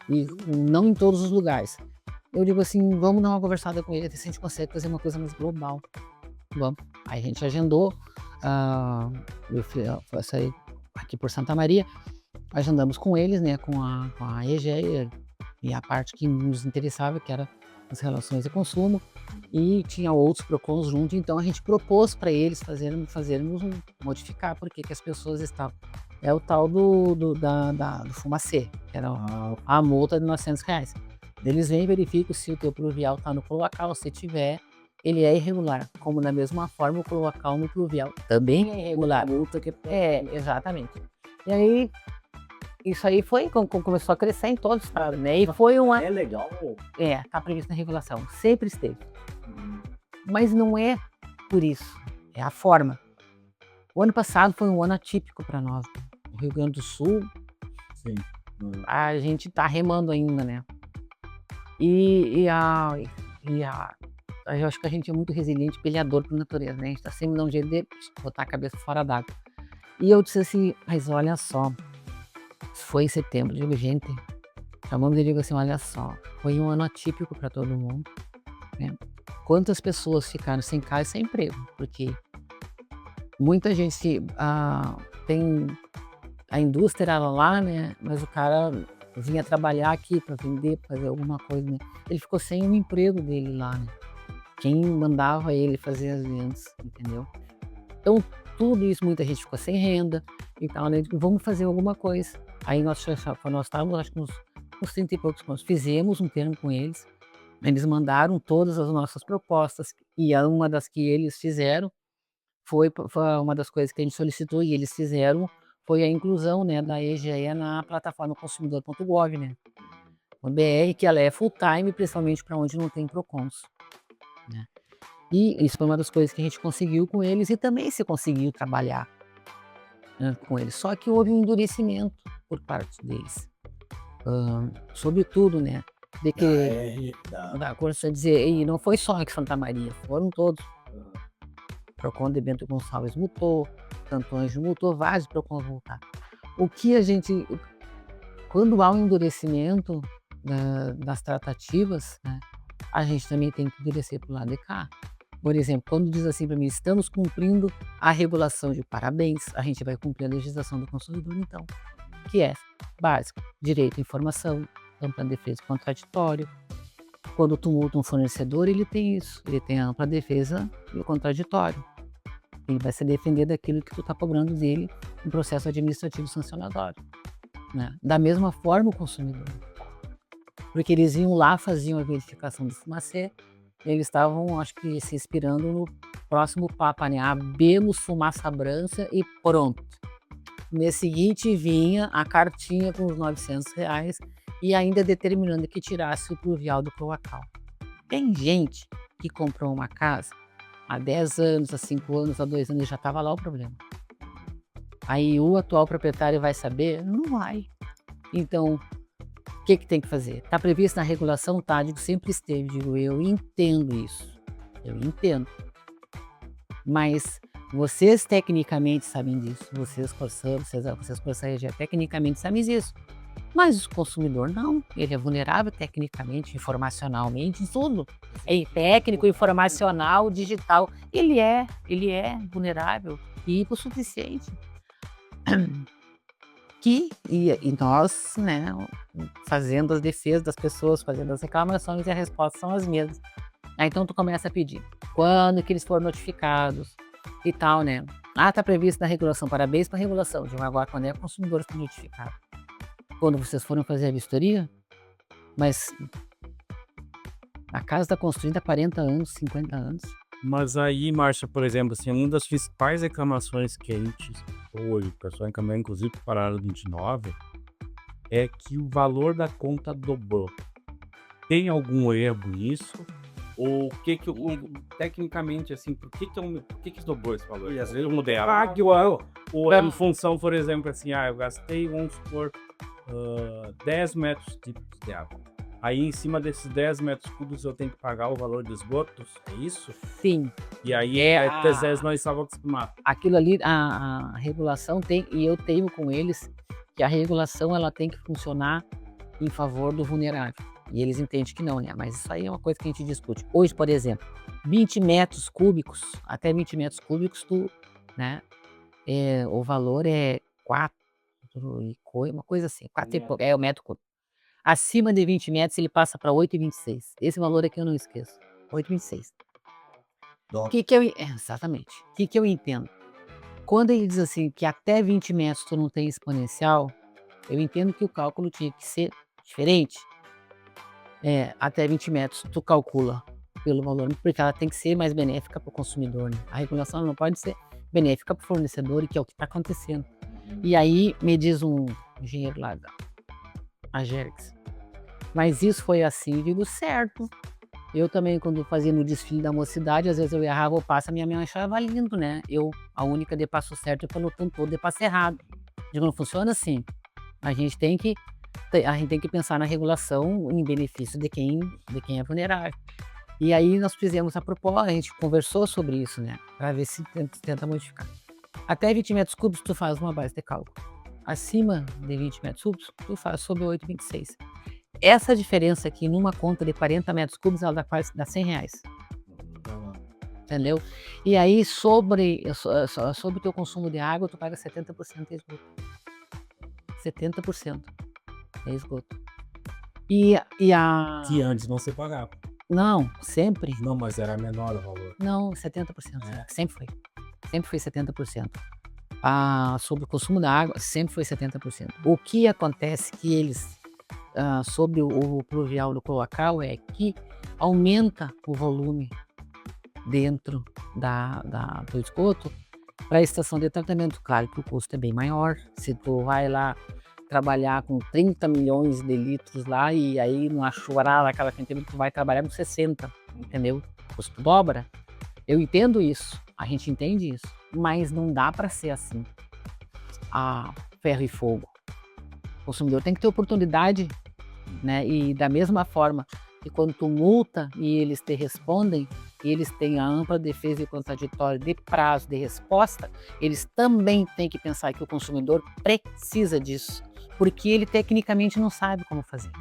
B: E não em todos os lugares. Eu digo assim, vamos dar uma conversada com ele, ver se a gente consegue fazer uma coisa mais global. Vamos. Aí a gente agendou, eu saí aqui por Santa Maria, agendamos com eles, né, com a EGEA e a parte que nos interessava, que era as relações de consumo, e tinha outros PROCONs junto, então a gente propôs para eles fazermos modificar, porque que as pessoas estavam. É o tal do fumacê, que era a multa de R$ 900. Eles vêm e verificam se o teu pluvial está no cloacal, se tiver, ele é irregular, como da mesma forma o cloacal no pluvial também é irregular.
A: Multa que
B: Exatamente. E aí, isso aí começou a crescer em todo o estado, né? E foi uma...
A: é legal.
B: tá previsto na regulação, sempre esteve. Mas não é por isso, é a forma. O ano passado foi um ano atípico para nós. O Rio Grande do Sul,
A: Sim.
B: a gente tá remando ainda, né? Eu acho que a gente é muito resiliente, peleador por natureza, né? A gente tá sempre dando um jeito de botar a cabeça fora d'água. E eu disse assim, mas olha só, foi em setembro, eu digo, gente, chamamos e digo assim, olha só, foi um ano atípico para todo mundo, né? Quantas pessoas ficaram sem casa e sem emprego, porque muita gente tem a indústria lá, né? Mas o cara vinha trabalhar aqui para vender, pra fazer alguma coisa, né? Ele ficou sem o emprego dele lá, né? Quem mandava ele fazer as vendas, entendeu? Então, tudo isso, muita gente ficou sem renda e tal, né? Vamos fazer alguma coisa. Aí nós estávamos, acho que uns 30 e poucos pontos. Fizemos um termo com eles, eles mandaram todas as nossas propostas e uma das que eles fizeram foi uma das coisas que a gente solicitou e eles fizeram foi a inclusão, né, da EGEA na plataforma consumidor.gov, né? .br, que ela é full time, principalmente para onde não tem PROCONs, né? E isso foi uma das coisas que a gente conseguiu com eles e também se conseguiu trabalhar, né, com eles. Só que houve um endurecimento por parte deles, sobretudo, né, de que da Constituição dizer, e não foi só aqui em Santa Maria, foram todos. PROCON de Bento Gonçalves multou, Santo Ângelo multou, vários PROCONs multaram. O que a gente, quando há um endurecimento das tratativas, né, a gente também tem que endurecer para o lado de cá. Por exemplo, quando diz assim para mim, estamos cumprindo a regulação de parabéns, a gente vai cumprir a legislação do consumidor, então, que é básico, direito à informação, ampla defesa e contraditório. Quando tu multa um fornecedor, ele tem isso, ele tem a ampla defesa e o contraditório. Ele vai se defender daquilo que tu está cobrando dele em processo administrativo sancionatório, né? Da mesma forma o consumidor. Porque eles iam lá, faziam a verificação do fumacê, eles estavam, acho que, se inspirando no próximo Papa, né? Abemos fumaça branca e pronto. No mês seguinte vinha a cartinha com os R$ 900 e ainda determinando que tirasse o pluvial do cloacal. Tem gente que comprou uma casa há 10 anos, há 5 anos, há 2 anos e já estava lá o problema. Aí o atual proprietário vai saber? Não vai. Então, o que tem que fazer? Está previsto na regulação? Tá, digo, sempre esteve, digo, eu entendo isso, eu entendo. Mas vocês tecnicamente sabem disso, vocês por EGEA tecnicamente sabem disso. Mas o consumidor não, ele é vulnerável tecnicamente, informacionalmente, tudo. É técnico, informacional, digital, ele é vulnerável e hipossuficiente. E nós, né, fazendo as defesas das pessoas, fazendo as reclamações e as respostas são as mesmas. Aí então tu começa a pedir, quando que eles foram notificados e tal, né? Tá previsto na regulação, parabéns para a regulação, de agora quando é o consumidor foi notificado. Quando vocês foram fazer a vistoria, mas A casa está construída há 40 anos, 50 anos.
C: Mas aí, Márcia, por exemplo, assim, uma das principais reclamações que a gente hoje, o pessoal encaminhou, inclusive para a área 29, é que o valor da conta dobrou. Tem algum erro nisso? Ou tecnicamente, assim, por que dobrou esse valor?
A: E às vezes
C: mudei ou é em função, por exemplo, assim, eu gastei, vamos supor, 10 metros cúbicos de água. Aí, em cima desses 10 metros cúbicos, eu tenho que pagar o valor dos esgotos, é isso?
B: Sim.
C: E aí, às vezes, nós estávamos acostumados.
B: Aquilo ali, a regulação tem, e eu tenho com eles, que a regulação ela tem que funcionar em favor do vulnerável. E eles entendem que não, né? Mas isso aí é uma coisa que a gente discute. Hoje, por exemplo, 20 metros cúbicos, até 20 metros cúbicos, né? O valor é 4 e uma coisa assim, 4 e pouco, o metro cúbico. Acima de 20 metros, ele passa para 8,26. Esse valor aqui eu não esqueço, 8,26. O que eu... Exatamente. O que eu entendo? Quando ele diz assim, que até 20 metros tu não tem exponencial, eu entendo que o cálculo tinha que ser diferente. Até 20 metros tu calcula pelo valor, porque ela tem que ser mais benéfica para o consumidor, né? A regulação não pode ser benéfica para o fornecedor, e que é o que está acontecendo. E aí, me diz um engenheiro lá da Agerx, mas isso foi assim, digo, certo. Eu também, quando fazia no desfile da mocidade, às vezes eu errava o passo, a minha mãe achava lindo, né? Eu, a única de passo certo, eu pelotão todo de passo errado. Digo, não funciona assim. A gente tem que pensar na regulação em benefício de quem é vulnerável. E aí nós fizemos a proposta, a gente conversou sobre isso, né? Para ver se tenta modificar. Até 20 metros cúbicos tu faz uma base de cálculo. Acima de 20 metros cúbicos, tu faz sobre 8,26. Essa diferença aqui numa conta de 40 metros cúbicos, ela dá R$100. Entendeu? E aí, sobre o teu consumo de água, tu paga 70% de esgoto. 70% é esgoto.
C: Que antes não se pagava.
B: Não, sempre.
C: Não, mas era menor o valor.
B: Não, 70%. Sempre foi. Sempre foi 70%. Sobre o consumo da água, sempre foi 70%. O que acontece que eles, sobre o pluvial do cloacal, é que aumenta o volume dentro do esgoto para a estação de tratamento. Claro que o custo é bem maior. Se tu vai lá trabalhar com 30 milhões de litros lá, e aí numa churrada, aquela quantidade, tu vai trabalhar com 60, entendeu? O custo dobra. Eu entendo isso, a gente entende isso, mas não dá para ser assim, ferro e fogo. O consumidor tem que ter oportunidade, né? E da mesma forma que quando tu multa e eles te respondem, eles têm a ampla defesa e contraditório de prazo de resposta, eles também têm que pensar que o consumidor precisa disso, porque ele tecnicamente não sabe como fazer.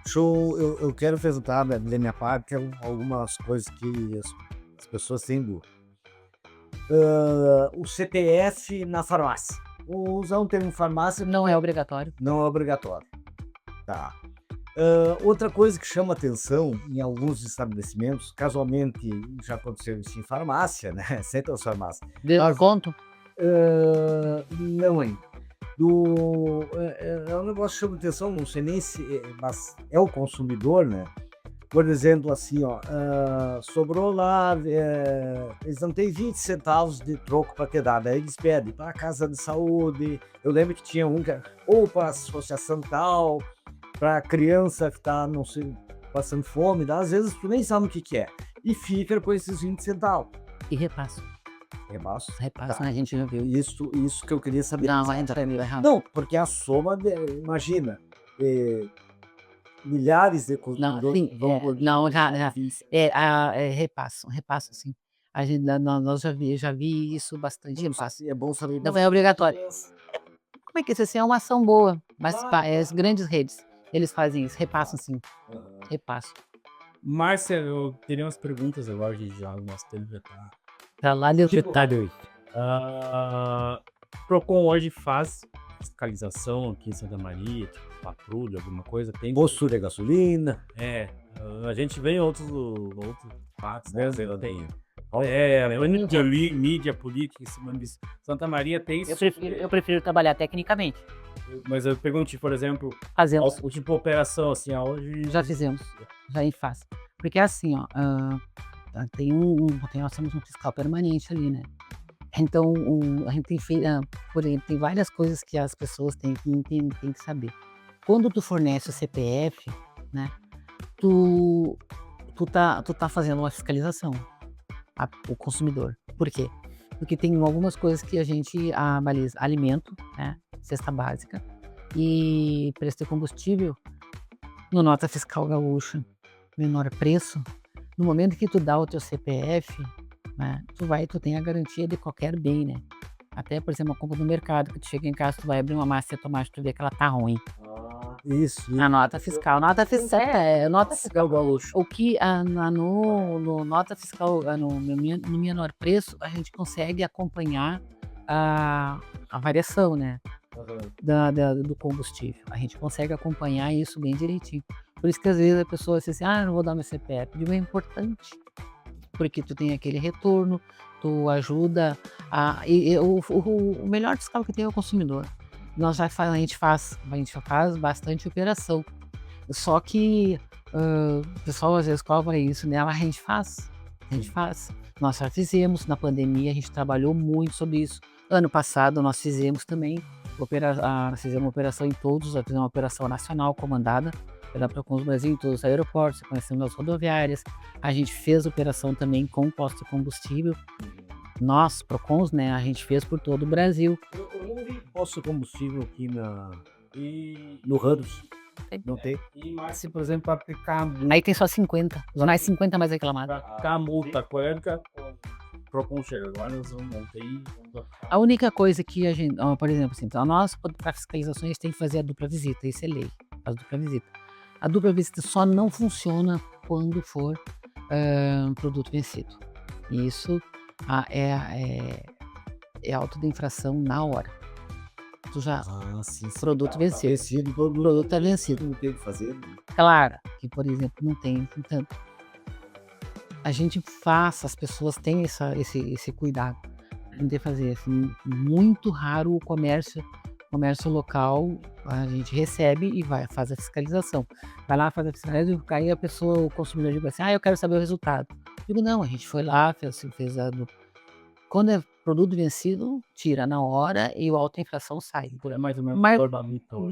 A: Show, eu quero perguntar da minha parte algumas coisas que as pessoas têm dúvida. O CPF na farmácia. Usar um termo farmácia
B: Não é obrigatório.
A: não é obrigatório. Tá. Outra coisa que chama atenção em alguns estabelecimentos, casualmente já aconteceu isso em farmácia, né? Centros farmácias.
B: Desconto?
A: Não ainda. É um negócio que chama atenção, não sei nem se, mas é o consumidor, né? Por exemplo, assim, sobrou lá, eles não têm 20 centavos de troco para ter dado, aí eles pedem para a casa de saúde. Eu lembro que tinha um que era, ou para a associação tal, para a criança que está, não sei, passando fome, às vezes tu nem sabe o que é, e fica com esses 20 centavos.
B: E repasso.
A: Repasso?
B: Repasso,
A: Tá.
B: né? A gente já viu.
A: Isso que eu queria saber.
B: Não, vai entrar errado.
A: Não, porque a soma, imagina, milhares de
B: Não,
A: consumidores
B: sim,
A: vão por
B: não, já,
A: isso.
B: repasso, sim. A gente, nós já vi isso bastante, repasso.
A: É bom saber.
B: Não é obrigatório. Como é que isso assim, é uma ação boa, mas as grandes redes, eles fazem isso, repassam sim, repasso.
C: Márcia, eu teria umas perguntas agora de já o nosso tempo já tá.
B: Pra lá de
C: Procon hoje faz fiscalização aqui em Santa Maria, tipo patrulha, alguma coisa, tem?
A: Posto de gasolina.
C: A gente vê em outros fatos, né? Tem. Mídia política em cima disso. Santa Maria tem isso.
B: Eu prefiro trabalhar tecnicamente.
C: Mas eu pergunto, por exemplo,
B: Fazemos.
C: o tipo de operação, assim, hoje.
B: Já fizemos, já em face. Porque assim, ó, nós temos um fiscal permanente ali, né? Então, a gente tem feito, por exemplo, tem várias coisas que as pessoas têm que entender, têm que saber. Quando tu fornece o CPF, né, tu, tu tá fazendo uma fiscalização o consumidor. Por quê? Porque tem algumas coisas que a gente baliza. Alimento, né, cesta básica e preço de combustível, no Nota Fiscal Gaúcha, menor preço. No momento que tu dá o teu CPF, né, tu tem a garantia de qualquer bem, né? Até, por exemplo, uma compra no mercado, que tu chega em casa, tu vai abrir uma massa de tomate, tu vê que ela tá ruim.
A: Isso.
B: A nota fiscal. Nota fiscal nota fiscal gaúcho. O que no nota fiscal, no menor preço, a gente consegue acompanhar a variação, né? Do combustível. A gente consegue acompanhar isso bem direitinho. Por isso que às vezes a pessoa diz assim, não vou dar meu CPF. Eu digo, é importante, porque tu tem aquele retorno, tu ajuda o melhor fiscal que tem é o consumidor. A gente faz bastante operação. Só que o pessoal às vezes cobra isso, né? Mas a gente faz. Nós já fizemos, na pandemia a gente trabalhou muito sobre isso. Ano passado nós fizemos também, fizemos uma operação em todos, fizemos uma operação nacional comandada pela Procons Brasil em todos os aeroportos, conhecendo as rodoviárias. A gente fez operação também com posto de combustível. Nós, Procons, né, a gente fez por todo o Brasil.
A: Eu não vi posto de combustível aqui no Ramos. Não tem?
C: E mais se, por exemplo, aplicar
B: Aí tem só 50. Zonais 50 mais reclamado.
C: a multa, quando Procon chega, agora nós vamos ter.
B: A única coisa que a gente, por exemplo, assim, então, nós, para fiscalizações, tem que fazer a dupla visita. Isso é lei, a dupla visita. A dupla visita só não funciona quando for produto vencido. E isso é auto de infração na hora. Tu já.
A: Sim.
B: Produto vencido. Produto é vencido.
A: Não tem o que fazer.
B: Claro que, por exemplo, não tem. Portanto, a gente faz, as pessoas têm esse cuidado de fazer. Assim, muito raro o comércio local, a gente recebe e faz a fiscalização. Vai lá, faz a fiscalização, aí o consumidor diz assim, eu quero saber o resultado. Eu digo, não, a gente foi lá, fez quando é produto vencido, tira na hora e o auto-infração sai.
C: É mais ou menos.
B: Mas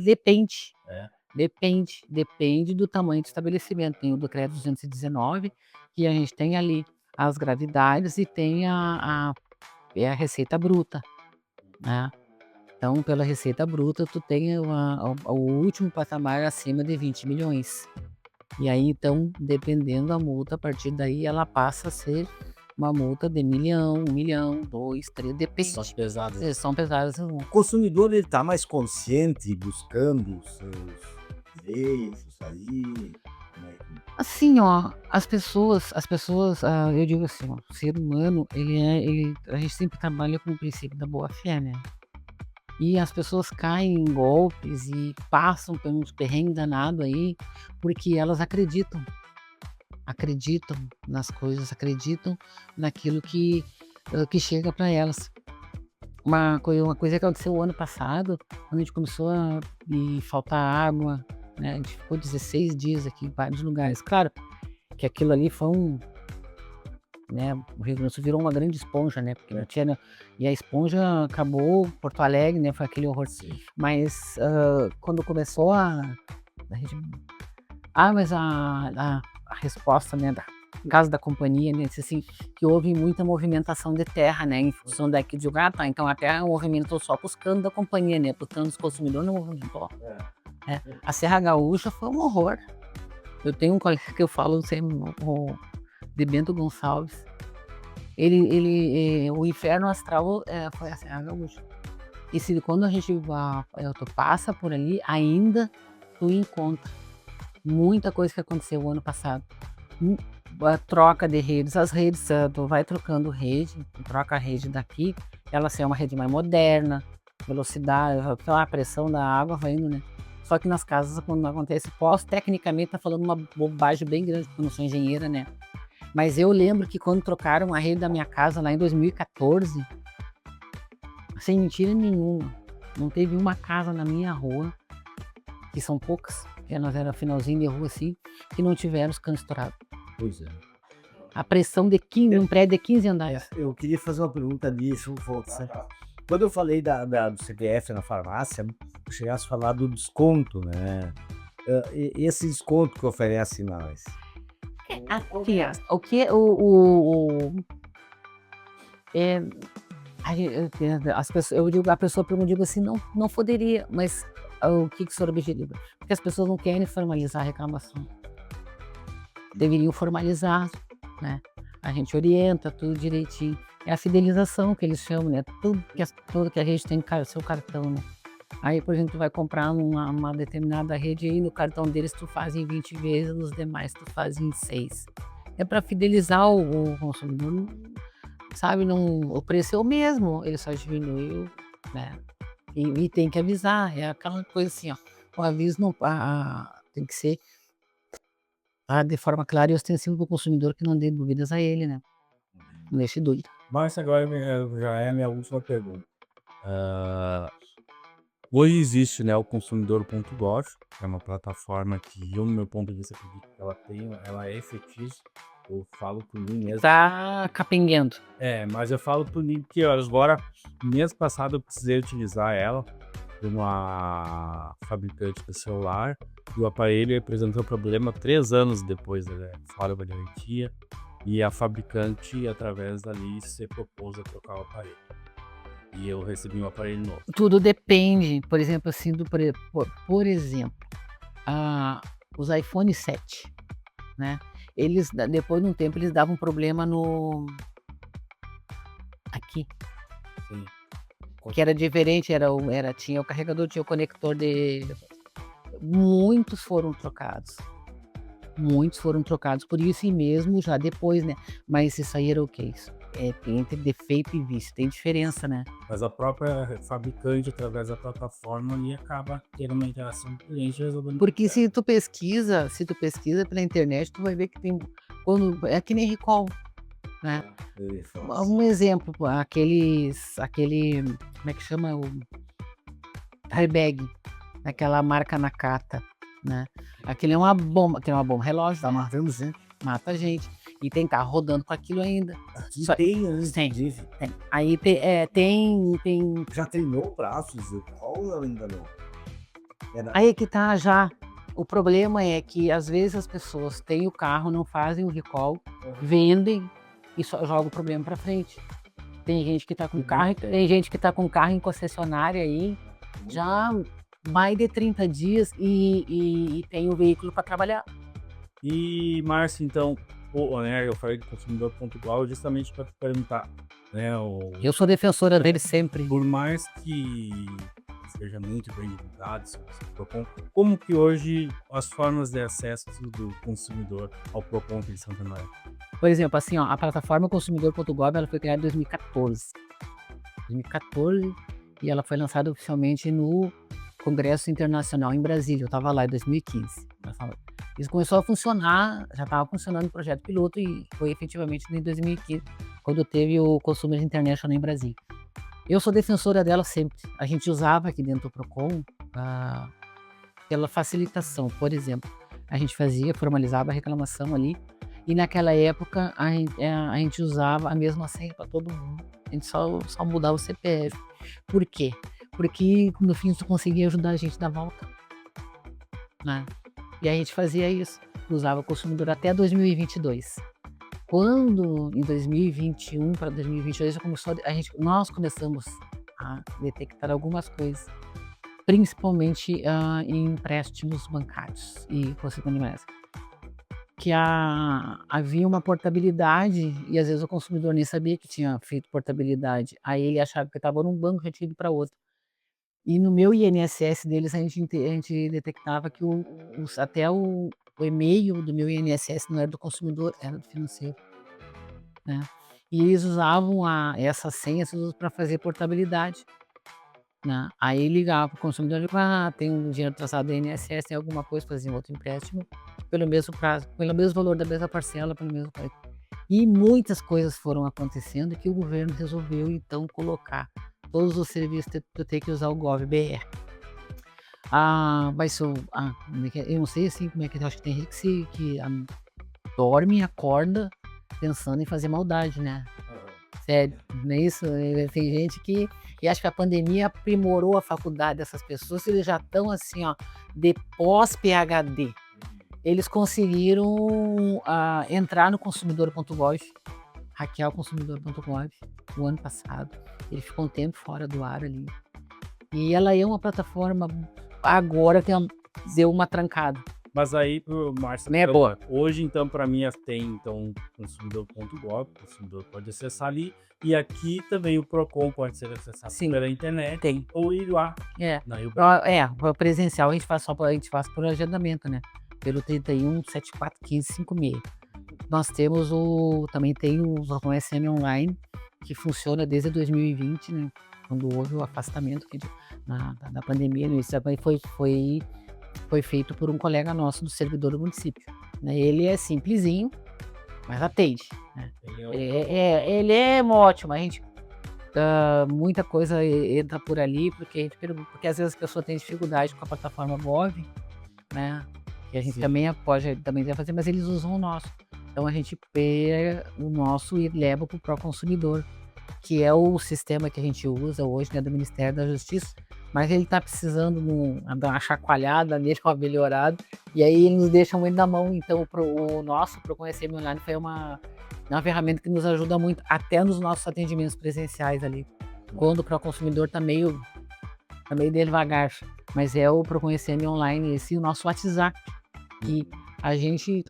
B: depende.
C: É.
B: Depende do tamanho do estabelecimento. Tem o decreto 219, que a gente tem ali as gravidades e tem a receita bruta, né? Então, pela receita bruta, tu tem o último patamar acima de 20 milhões. E aí, então, dependendo da multa, a partir daí ela passa a ser uma multa de 1 milhão, 1 milhão, 2, 3, depende.
A: São pesadas.
B: São pesadas.
A: O consumidor está mais consciente, buscando os seus direitos aí.
B: Assim, ó, as pessoas, eu digo assim, ó, o ser humano, a gente sempre trabalha com o princípio da boa-fé, né? E as pessoas caem em golpes e passam por uns perrengues danados aí, porque elas acreditam nas coisas, acreditam naquilo que chega para elas. Uma coisa que aconteceu o ano passado, quando a gente começou a faltar água, né? A gente ficou 16 dias aqui em vários lugares. Claro que aquilo ali foi né, o Rio Grande do Sul virou uma grande esponja, né? Porque não tinha, e a esponja acabou, Porto Alegre, né? Foi aquele horror.
A: Sim.
B: Mas quando começou a gente, mas a resposta, né, da caso da companhia, né, disse assim, que houve muita movimentação de terra, né, em função daqui de então a terra movimentou só buscando da companhia, né, buscando os consumidores não movimentou. A Serra Gaúcha foi um horror. Eu tenho um colega que eu falo sempre, o de Bento Gonçalves, o inferno astral foi a Serra Gaúcha. E quando a gente tu passa por ali, ainda tu encontra muita coisa que aconteceu o ano passado. A troca de redes, as redes, tu vai trocando rede, troca a rede daqui, ela é uma rede mais moderna, velocidade, a pressão da água vai indo, né? Só que nas casas, quando acontece, tecnicamente tá falando uma bobagem bem grande, porque eu não sou engenheira, né? Mas eu lembro que quando trocaram a rede da minha casa lá em 2014, sem mentira nenhuma, não teve uma casa na minha rua, que são poucas, porque nós era finalzinho de rua assim, que não tiveram os canos estourados.
A: Pois é.
B: A pressão de 15, um prédio de 15 andares.
A: Eu queria fazer uma pergunta nisso, Voltz. Quando eu falei do CPF na farmácia, eu chegasse a falar do desconto, né? Esse desconto que oferece mais.
B: Aqui, ó, o que o é, as pessoas, eu digo, a pessoa pergunta, digo assim, não poderia, mas o que o senhor objetiva? Porque as pessoas não querem formalizar a reclamação. Deveriam formalizar, né? A gente orienta tudo direitinho. É a fidelização que eles chamam, né? Tudo que a gente tem seu cartão, né? Aí, por exemplo, tu vai comprar uma determinada rede aí, no cartão deles tu faz em 20 vezes, nos demais tu faz em 6. É para fidelizar o consumidor, sabe? Não, o preço é o mesmo, ele só diminuiu, né? E tem que avisar, é aquela coisa assim, ó. O aviso não, tem que ser de forma clara e ostensiva para o consumidor, que não dê dúvidas a ele, né? Não deixe dúvida.
C: Mas agora já é a minha última pergunta. Hoje existe, né, o consumidor.gov, que é uma plataforma que eu, no meu ponto de vista, acredito que ela é efetiva. Eu falo por mim mesmo.
B: Tá capenguendo.
C: Mas eu falo por mim porque agora, mês passado, eu precisei utilizar ela de uma fabricante de celular e o aparelho apresentou problema 3 anos depois, né, fora da garantia, e a fabricante, através dali, se propôs a trocar o aparelho. E eu recebi um aparelho novo.
B: Tudo depende, por exemplo, assim, por exemplo, os iPhone 7, né? Eles, depois de um tempo, eles davam problema aqui.
C: Sim.
B: Que era diferente, tinha o carregador, tinha o conector muitos foram trocados. Muitos foram trocados por isso e mesmo já depois, né? Mas isso aí era o quê? Entre defeito e vício, tem diferença, né?
C: Mas a própria fabricante, através da plataforma, ali acaba tendo uma interação com o cliente resolvendo.
B: Porque se tu pesquisa pela internet, tu vai ver que tem, é que nem recall, né? Um exemplo, aquele, como é que chama, o airbag, aquela marca Nakata, né? Aquele é uma bomba, relógio,
A: Tá matando gente.
B: mata a gente. E tem carro rodando com aquilo ainda.
A: Tem.
B: Tem. Aí tem.
A: Já treinou braços ou ainda não?
B: Aí é que tá já. O problema é que às vezes as pessoas têm o carro, não fazem o recall, vendem e só jogam o problema pra frente. Tem gente que tá com carro, em concessionária aí, já mais de 30 dias e tem o veículo para trabalhar.
C: E, Márcio, então, eu falei do consumidor.gov justamente para te perguntar, né?
B: Eu sou defensora dele sempre.
C: Por mais que seja muito bem divulgado, Procon, como que hoje as formas de acesso do consumidor ao Procon de Santo André?
B: Por exemplo, assim, ó, a plataforma consumidor.gov ela foi criada em 2014. E ela foi lançada oficialmente no Congresso Internacional em Brasília. Eu estava lá em 2015. Isso começou a funcionar, já estava funcionando o projeto piloto e foi efetivamente em 2015, quando teve o Consumer International em Brasília. Eu sou defensora dela sempre. A gente usava aqui dentro do Procon pela facilitação. Por exemplo, a gente formalizava a reclamação ali e naquela época a gente usava a mesma senha para todo mundo. A gente só mudava o CPF. Por quê? Porque no fim tu conseguia ajudar a gente da volta, né? E a gente fazia isso, usava o consumidor até 2022. Quando em 2021 para 2022 nós começamos a detectar algumas coisas, principalmente em empréstimos bancários e consequentemente que havia uma portabilidade e às vezes o consumidor nem sabia que tinha feito portabilidade. Aí ele achava que estava num banco, já tinha ido para outro. E no meu INSS deles a gente detectava que até o e-mail do meu INSS não era do consumidor, era do financeiro, né? E eles usavam essa senha para fazer portabilidade, né? Aí ligava para o consumidor e falava, tem um dinheiro atrasado do INSS, tem alguma coisa, fazia outro empréstimo, pelo mesmo prazo, pelo mesmo valor da mesma parcela, pelo mesmo prazo. E muitas coisas foram acontecendo que o governo resolveu então colocar todos os serviços tu tem que usar o GovBR. Mas eu não sei assim como é que acho que tem gente dorme e acorda pensando em fazer maldade, né? Sério, não é isso? Tem gente que... E acho que a pandemia aprimorou a faculdade dessas pessoas, eles já estão assim, ó, de pós-PhD. Eles conseguiram entrar no consumidor.gov, hackear o consumidor.gov o ano passado. Ele ficou um tempo fora do ar ali. E ela é uma plataforma, agora deu uma trancada.
C: Mas aí, Márcio,
B: Não é boa.
C: hoje, então, para mim, tem então consumidor.gov, o consumidor pode acessar ali, e aqui também o Procon pode ser acessado
B: Sim,
C: pela internet,
B: tem.
C: ou ir lá
B: É,
C: na Rio
B: presencial a gente faz por agendamento, né? Pelo 31 74 15 56. Nós temos também tem o SM online, que funciona desde 2020, né? Quando houve o afastamento da pandemia, isso foi feito por um colega nosso do servidor do município, né? Ele é simplesinho, mas atende, né? Ele é ótimo, a gente muita coisa entra por ali, porque às vezes a pessoa tem dificuldade com a plataforma Gov, né? E a gente também deve fazer, mas eles usam o nosso. Então a gente pega o nosso e leva para o pró-consumidor, que é o sistema que a gente usa hoje, né, do Ministério da Justiça, mas ele está precisando dar uma chacoalhada nele, uma melhorada, e aí ele nos deixa muito na mão. Então o nosso Procon SM Online foi uma ferramenta que nos ajuda muito, até nos nossos atendimentos presenciais ali, quando o pró-consumidor está meio devagar, mas é o Procon SM Online, esse o nosso WhatsApp, que a gente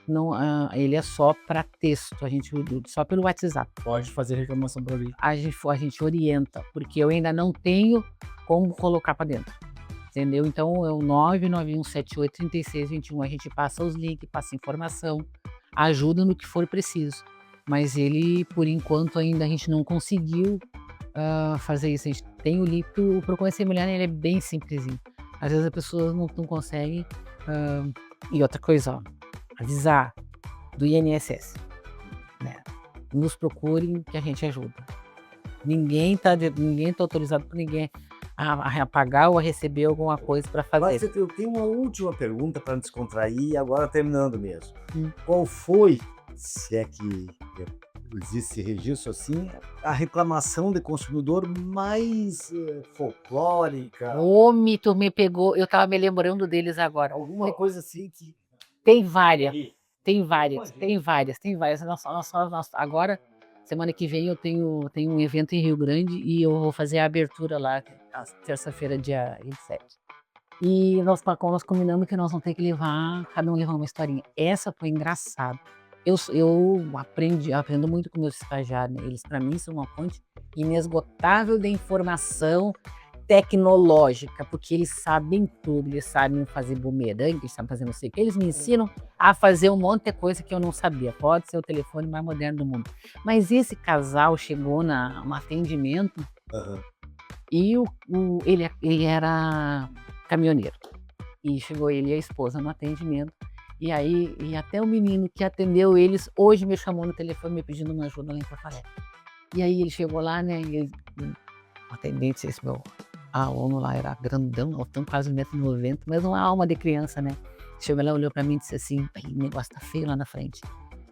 B: não, ele é só para texto, a gente só pelo WhatsApp.
C: Pode fazer reclamação para ali.
B: A gente orienta, porque eu ainda não tenho como colocar para dentro, entendeu? Então é o 991783621, a gente passa os links, passa informação, ajuda no que for preciso, mas ele, por enquanto, ainda a gente não conseguiu fazer isso. A gente tem o link, o Procon SM Online, ele é bem simplesinho, às vezes as pessoas não conseguem. E outra coisa, ó, avisar do INSS, né? Nos procurem que a gente ajuda. Ninguém tá autorizado por ninguém a pagar ou a receber alguma coisa para fazer.
A: Mas eu tenho uma última pergunta para descontrair, agora terminando mesmo. Qual foi, se é que existe registro assim, a reclamação de consumidor mais folclórica?
B: Homem, tu me pegou, eu tava me lembrando deles agora.
A: Alguma coisa assim que...
B: Tem várias. Agora, semana que vem, eu tenho um evento em Rio Grande e eu vou fazer a abertura lá, terça-feira, dia 27. E nós combinamos que nós vamos ter que cada um levar uma historinha. Essa foi engraçada. Eu aprendo muito com meus estagiários, né? Eles, para mim, são uma fonte inesgotável de informação tecnológica, porque eles sabem tudo, eles sabem fazer bumerangue, eles sabem fazer não sei o que, eles me ensinam a fazer um monte de coisa que eu não sabia. Pode ser o telefone mais moderno do mundo. Mas esse casal chegou no atendimento e ele era caminhoneiro. E chegou ele e a esposa no atendimento. E até o menino que atendeu eles, hoje me chamou no telefone me pedindo uma ajuda lá em Porto Alegre. E aí ele chegou lá, né, e o atendente, esse meu aluno lá era grandão, alto, quase 1,90 m, mas uma alma de criança, né? Chegou lá, olhou pra mim e disse assim: o negócio tá feio lá na frente.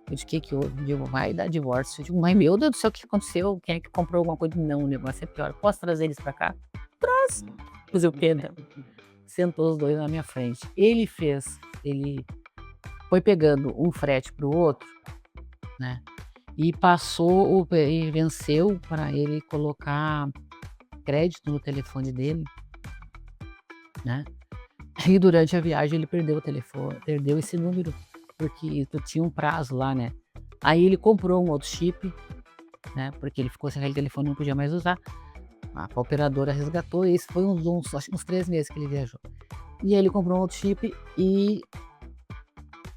B: Eu disse: o que houve? Eu digo: vai dar divórcio. Eu digo: mãe, meu Deus do céu, o que aconteceu? Quem é que comprou alguma coisa? Não, o negócio é pior. Posso trazer eles pra cá? Traz! Fazer o quê, né? Sentou os dois na minha frente. Ele foi pegando um frete pro outro, né? E venceu para ele colocar crédito no telefone dele, né? E durante a viagem ele perdeu o telefone, perdeu esse número, porque tinha um prazo lá, né? Aí ele comprou um outro chip, né? Porque ele ficou sem aquele telefone, não podia mais usar. A operadora resgatou, e isso foi acho que uns 3 meses que ele viajou. E aí ele comprou um outro chip e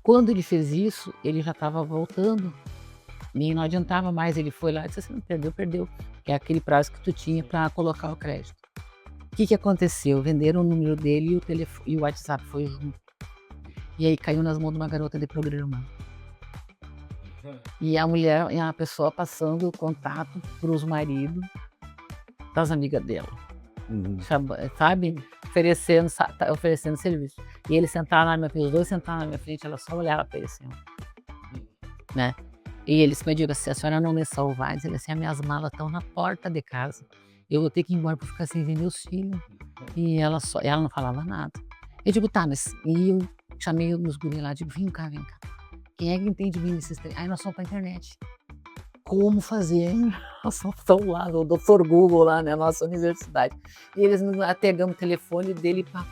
B: quando ele fez isso, ele já estava voltando. E não adiantava mais, ele foi lá e disse assim: perdeu, que é aquele prazo que tu tinha para colocar o crédito. O que aconteceu? Venderam o número dele e o telefone e o WhatsApp foi junto. E aí caiu nas mãos de uma garota de programa. E a pessoa passando o contato para os maridos das amigas dela. Sabe? Oferecendo serviço. E ele sentava na minha frente, os dois sentavam na minha frente, ela só olhava para ele assim. né? E eles me digam, se a senhora não me salvar, ele assim, as minhas malas estão na porta de casa. Eu vou ter que ir embora para ficar sem ver meus filhos. E ela não falava nada. Eu digo, tá, mas... E eu chamei os guris lá, digo, vem cá. Quem é que entende bem desses trem? Aí nós fomos pra internet. Como fazer? Nós estamos lá, no Dr. Google, lá na nossa universidade. E eles pegamos o telefone dele, pá,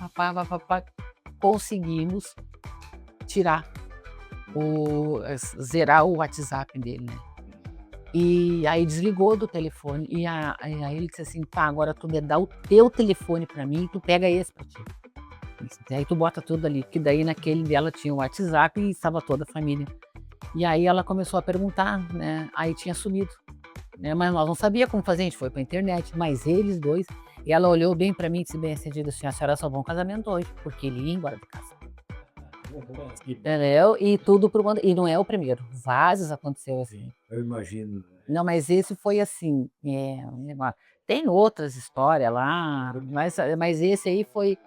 B: conseguimos tirar, zerar o WhatsApp dele, né? E aí desligou do telefone, e aí ele disse assim, tá, agora tu me dá o teu telefone pra mim e tu pega esse pra ti. E aí tu bota tudo ali, porque daí naquele dela tinha o WhatsApp e estava toda a família. E aí ela começou a perguntar, né? Aí tinha sumido, né? Mas nós não sabia como fazer, a gente foi pra internet, mas eles dois, e ela olhou bem pra mim e disse bem acendida assim, a senhora salvou um casamento hoje, porque ele ia embora de casa. Entendeu? E tudo e não é o primeiro, vários aconteceu assim.
A: Eu imagino.
B: Não, mas esse foi assim, tem outras histórias lá, mas esse foi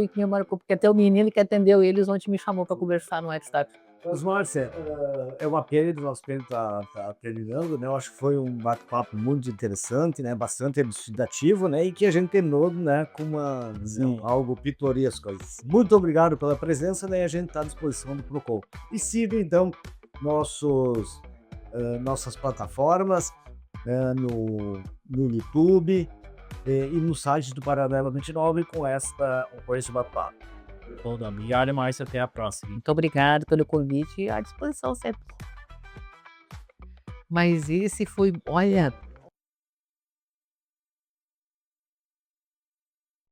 B: o que me marcou, porque até o menino que atendeu eles ontem me chamou para conversar no WhatsApp.
A: Mas, Márcia, é uma pena do nosso tempo tá terminando, né? Eu acho que foi um bate-papo muito interessante, né? Bastante elucidativo, né? E que a gente terminou, né? Com algo pitoresco. Muito obrigado pela presença, né? E a gente está à disposição do Procon. E siga, então, nossas plataformas, né? No YouTube e no site do Paralelo 29 com esse bate-papo.
C: Obrigado, Márcia, até a próxima.
B: Muito obrigado pelo convite e à disposição sempre. Mas esse foi, olha,